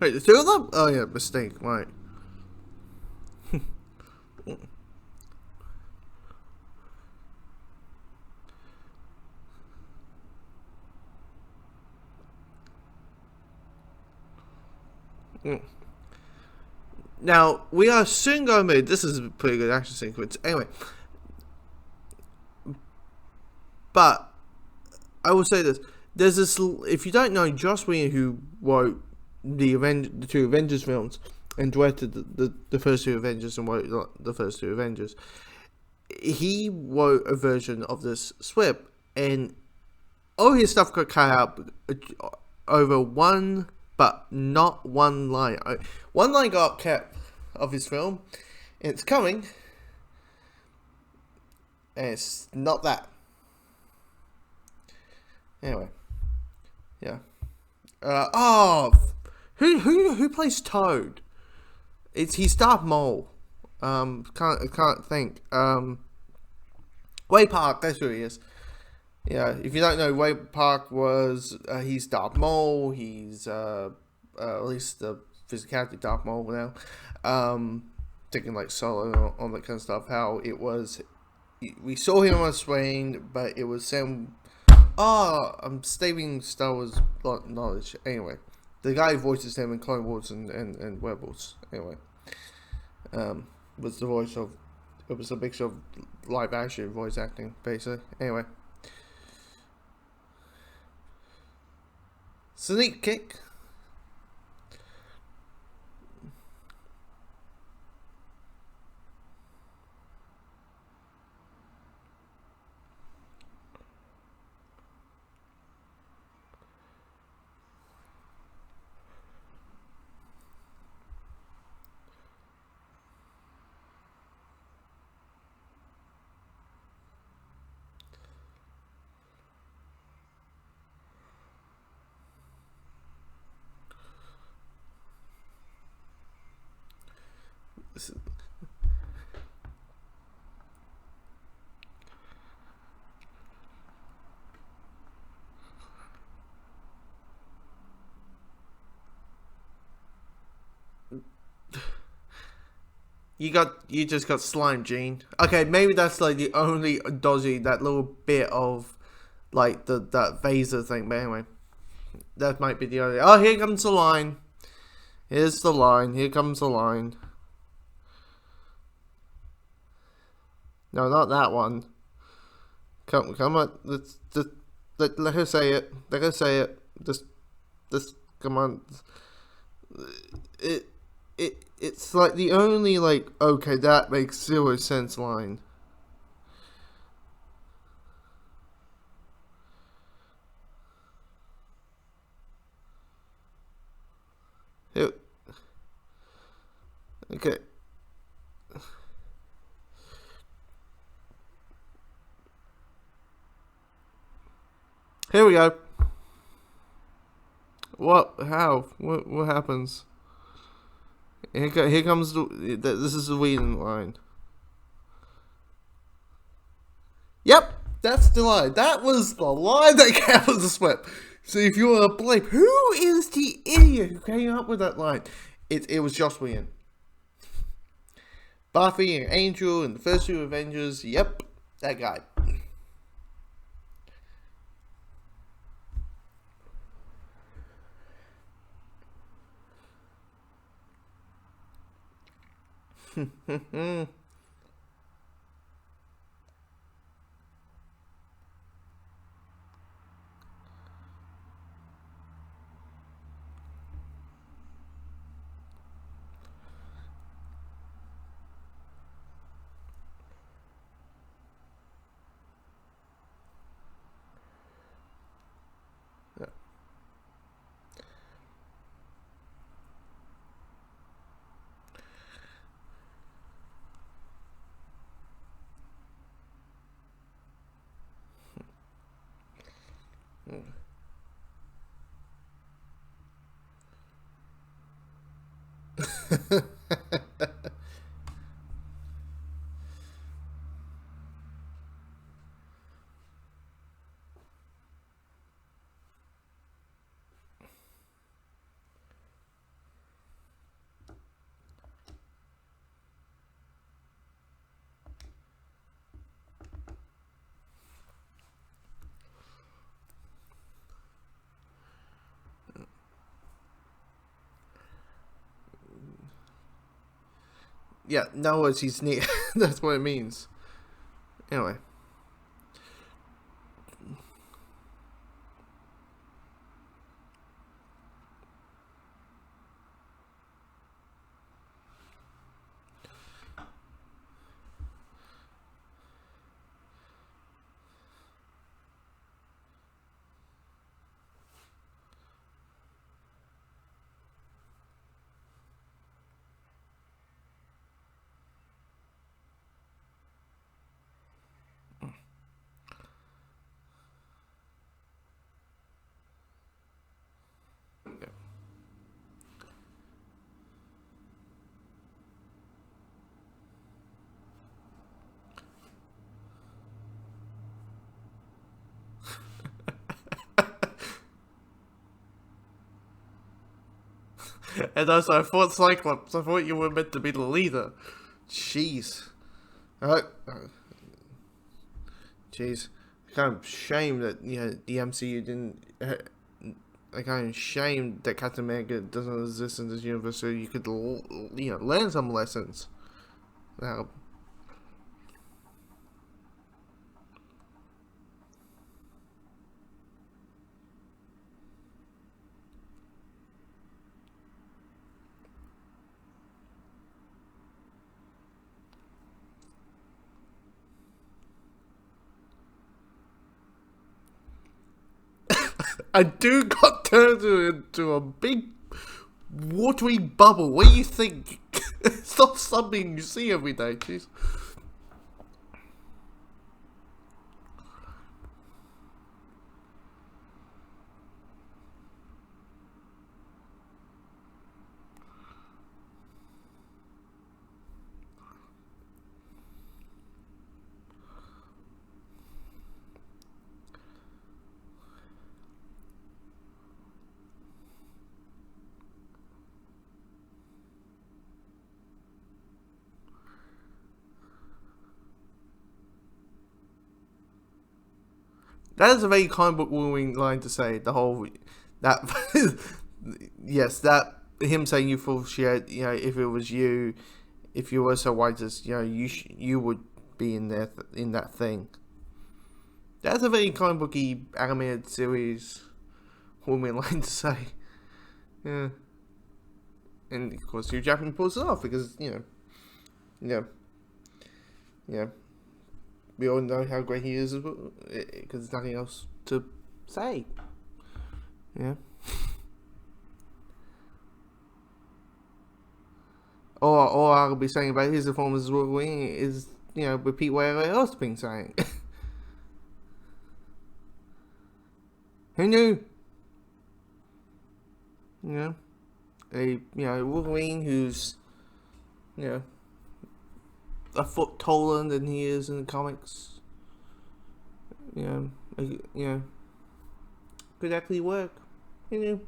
Wait, the two of them? Oh yeah, mistake, right. Now, we are soon going to... This is a pretty good action sequence. Anyway. But, I will say this. There's this... If you don't know, Joss Whedon, who wrote the two Avengers films, and directed the first two Avengers and wrote the first two Avengers, he wrote a version of this script, and all his stuff got cut out over one... But not one line. One line got kept of his film. And it's coming. And it's not that. Anyway. Yeah. Who plays Toad? He's Darth Maul. Can't think. Way Park, that's who he is. Yeah, if you don't know, Wade Park was, he's Darth Maul, he's, at least the physical character Darth Maul now, taking like Solo on that kind of stuff, how it was, we saw him on screen, but it was Sam, I'm staving Star Wars knowledge, anyway, the guy who voices him in Clone Wars and Rebels, anyway, was the voice of, it was a mixture of live action voice acting, basically, anyway. Sneak kick. You just got slime, Gene. Okay, maybe that's like the only dodgy, that little bit of like that Vaser thing, but anyway. That might be the only. Oh, here comes the line. Here's the line. Here comes the line. No, not that one. Come on. Let her say it. Let her say it. Just come on. It's like the only like, okay, that makes 0 sense line. Okay. Here we go. What? How? What happens? Here comes this is the Whedon line. Yep, that's the line. That was the line that came the sweat. So if you want to blame, who is the idiot who came up with that line? It was Joss Whedon. Buffy and Angel and the first two Avengers. Yep, that guy. Yeah, in other words, he's near. That's what it means. Anyway. And also, I thought Cyclops. I thought you were meant to be the leader. Jeez. Jeez. Kind of shame that the MCU didn't. I kind of shame that Captain America doesn't exist in this universe, so you could learn some lessons. Now, a dude got turned into a big watery bubble. What do you think? It's not something you see every day. Jeez. That is a very comic book Wolverine line to say. The whole that yes, that him saying you full of shit. If it was you, if you were so white as you would be in there in that thing. That's a very comic booky animated series Wolverine line to say. Yeah, and of course Hugh Jackman pulls it off because yeah, yeah. We all know how great he is because there's nothing else to say. Yeah. All I'll be saying about his performance as Wolverine is, repeat what everyone else has been saying. Who knew? Wolverine who's, a foot taller than he is in the comics. Could actually work. Who knew?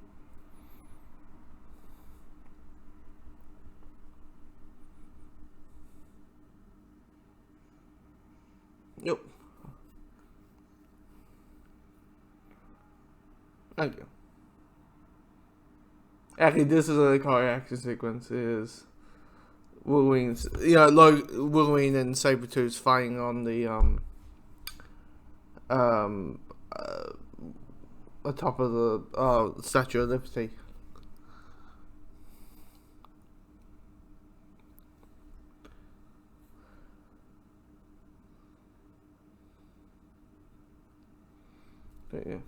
Nope. Thank you. Actually, this is a car action sequence. Is Wolverine's, Wolverine and Sabretooth fighting on the top of the Statue of Liberty. But yeah.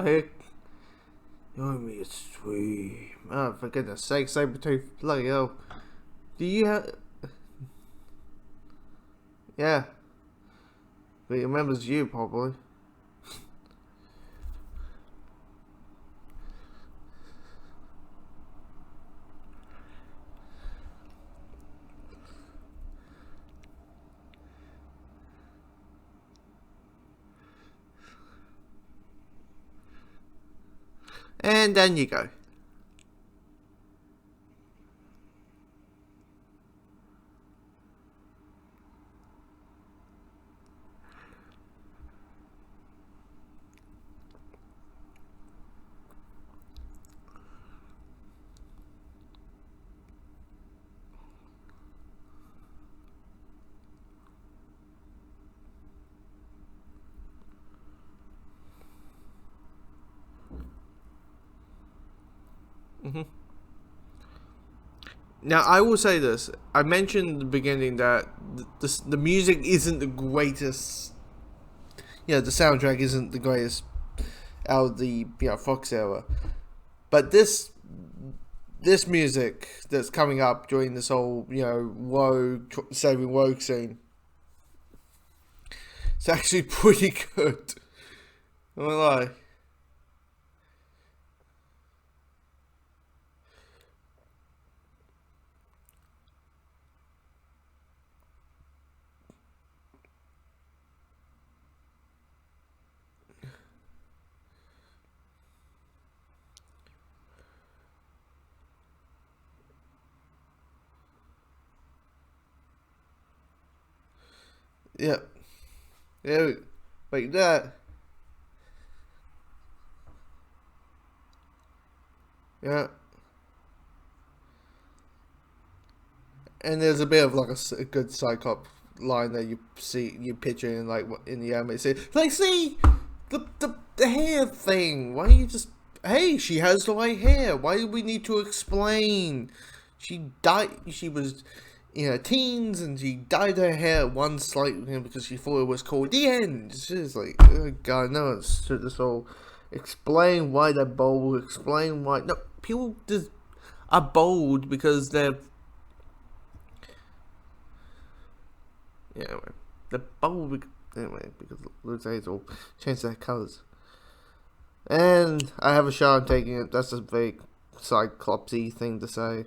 here. You owe me a sweet. Oh, for goodness sake, Sabretooth. Bloody hell. Do you have. Yeah. But he remembers you, probably. And then you go. Mm-hmm. Now, I will say this. I mentioned in the beginning that the music isn't the greatest. The soundtrack isn't the greatest out of the Fox era. But this music that's coming up during this whole Rogue saving Rogue scene, it's actually pretty good. I won't lie. Yeah. Yeah. Like that. Yeah. And there's a bit of like a good Cyclops line that you picture in like in the anime. Say like, see the hair thing. Why don't you just hey? She has the white hair. Why do we need to explain? She died. She was teens and she dyed her hair one slightly because she thought it was cool. The end. She's like, oh God, no. It's this whole explain why they're bold. Explain why no people just are bold because they're. Yeah, anyway. The bubble, anyway, because Luke's will change their colours. And I have a shot on taking it. That's a very Cyclopsy thing to say.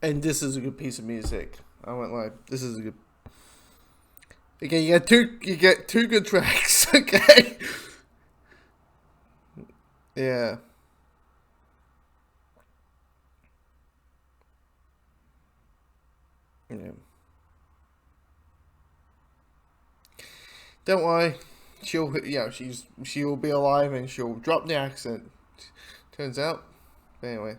And this is a good piece of music. I won't lie. This is a good. Again, you get two good tracks. Okay. Yeah. Yeah. Don't worry. She'll be alive and she'll drop the accent. Turns out. But anyway.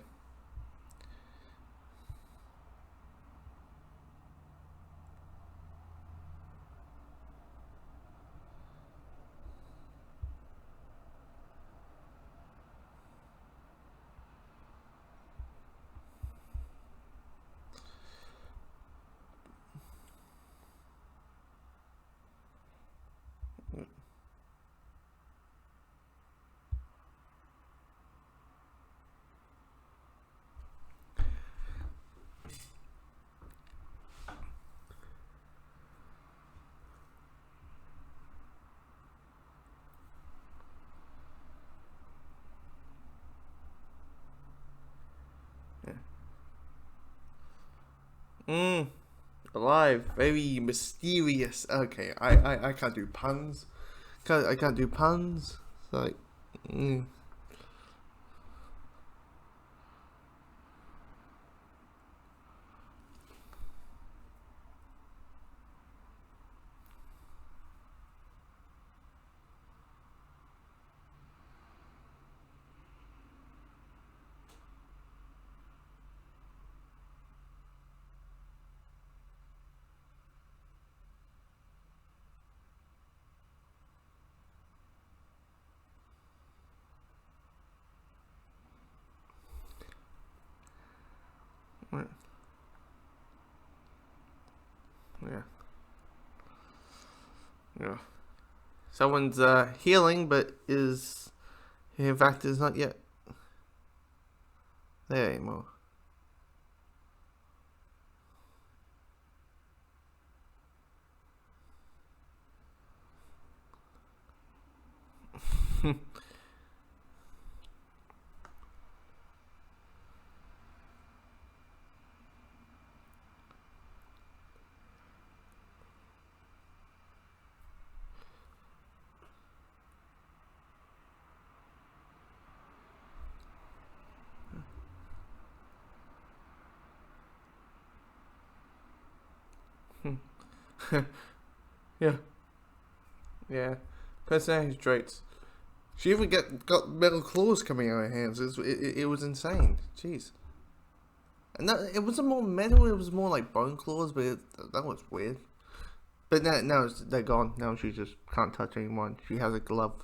Mm, alive. Very mysterious. Okay, I can't do puns. I can't do puns. It's like, mm. Yeah, yeah. Someone's healing, but is in fact is not yet there anymore. Yeah, yeah. Personality traits. She even got metal claws coming out of her hands. It was insane. Jeez. And that, it wasn't more metal. It was more like bone claws, but that was weird. But now they're gone. Now she just can't touch anyone. She has a glove.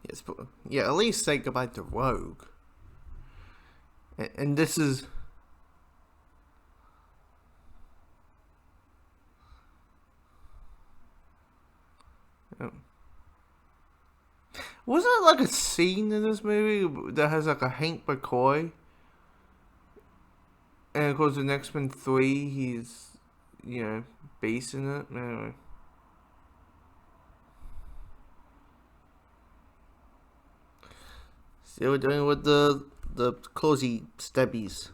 Yes, but yeah, at least say goodbye to Rogue. And this is. Wasn't it like a scene in this movie that has like a Hank McCoy? And of course, in X-Men 3, he's, basing it. Anyway. Still doing with the cozy stebbies.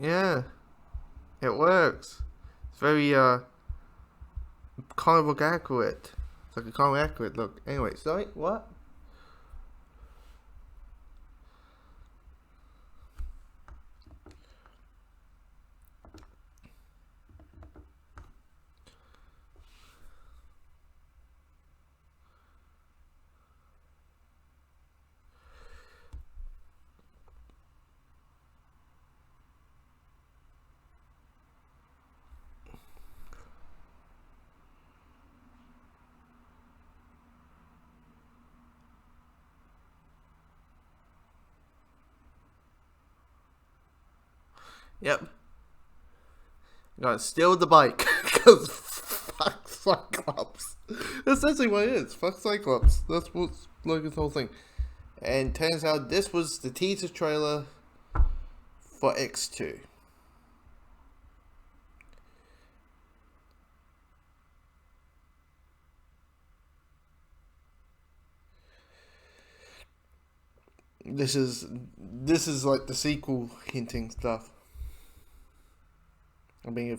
Yeah, it works. It's very comic book accurate. It's like a comic accurate look. Anyway, sorry, what? Yep. Gotta steal the bike because fuck Cyclops. That's essentially what it is. Fuck Cyclops. That's what's like this whole thing. And turns out this was the teaser trailer for X2. This is like the sequel hinting stuff. I mean,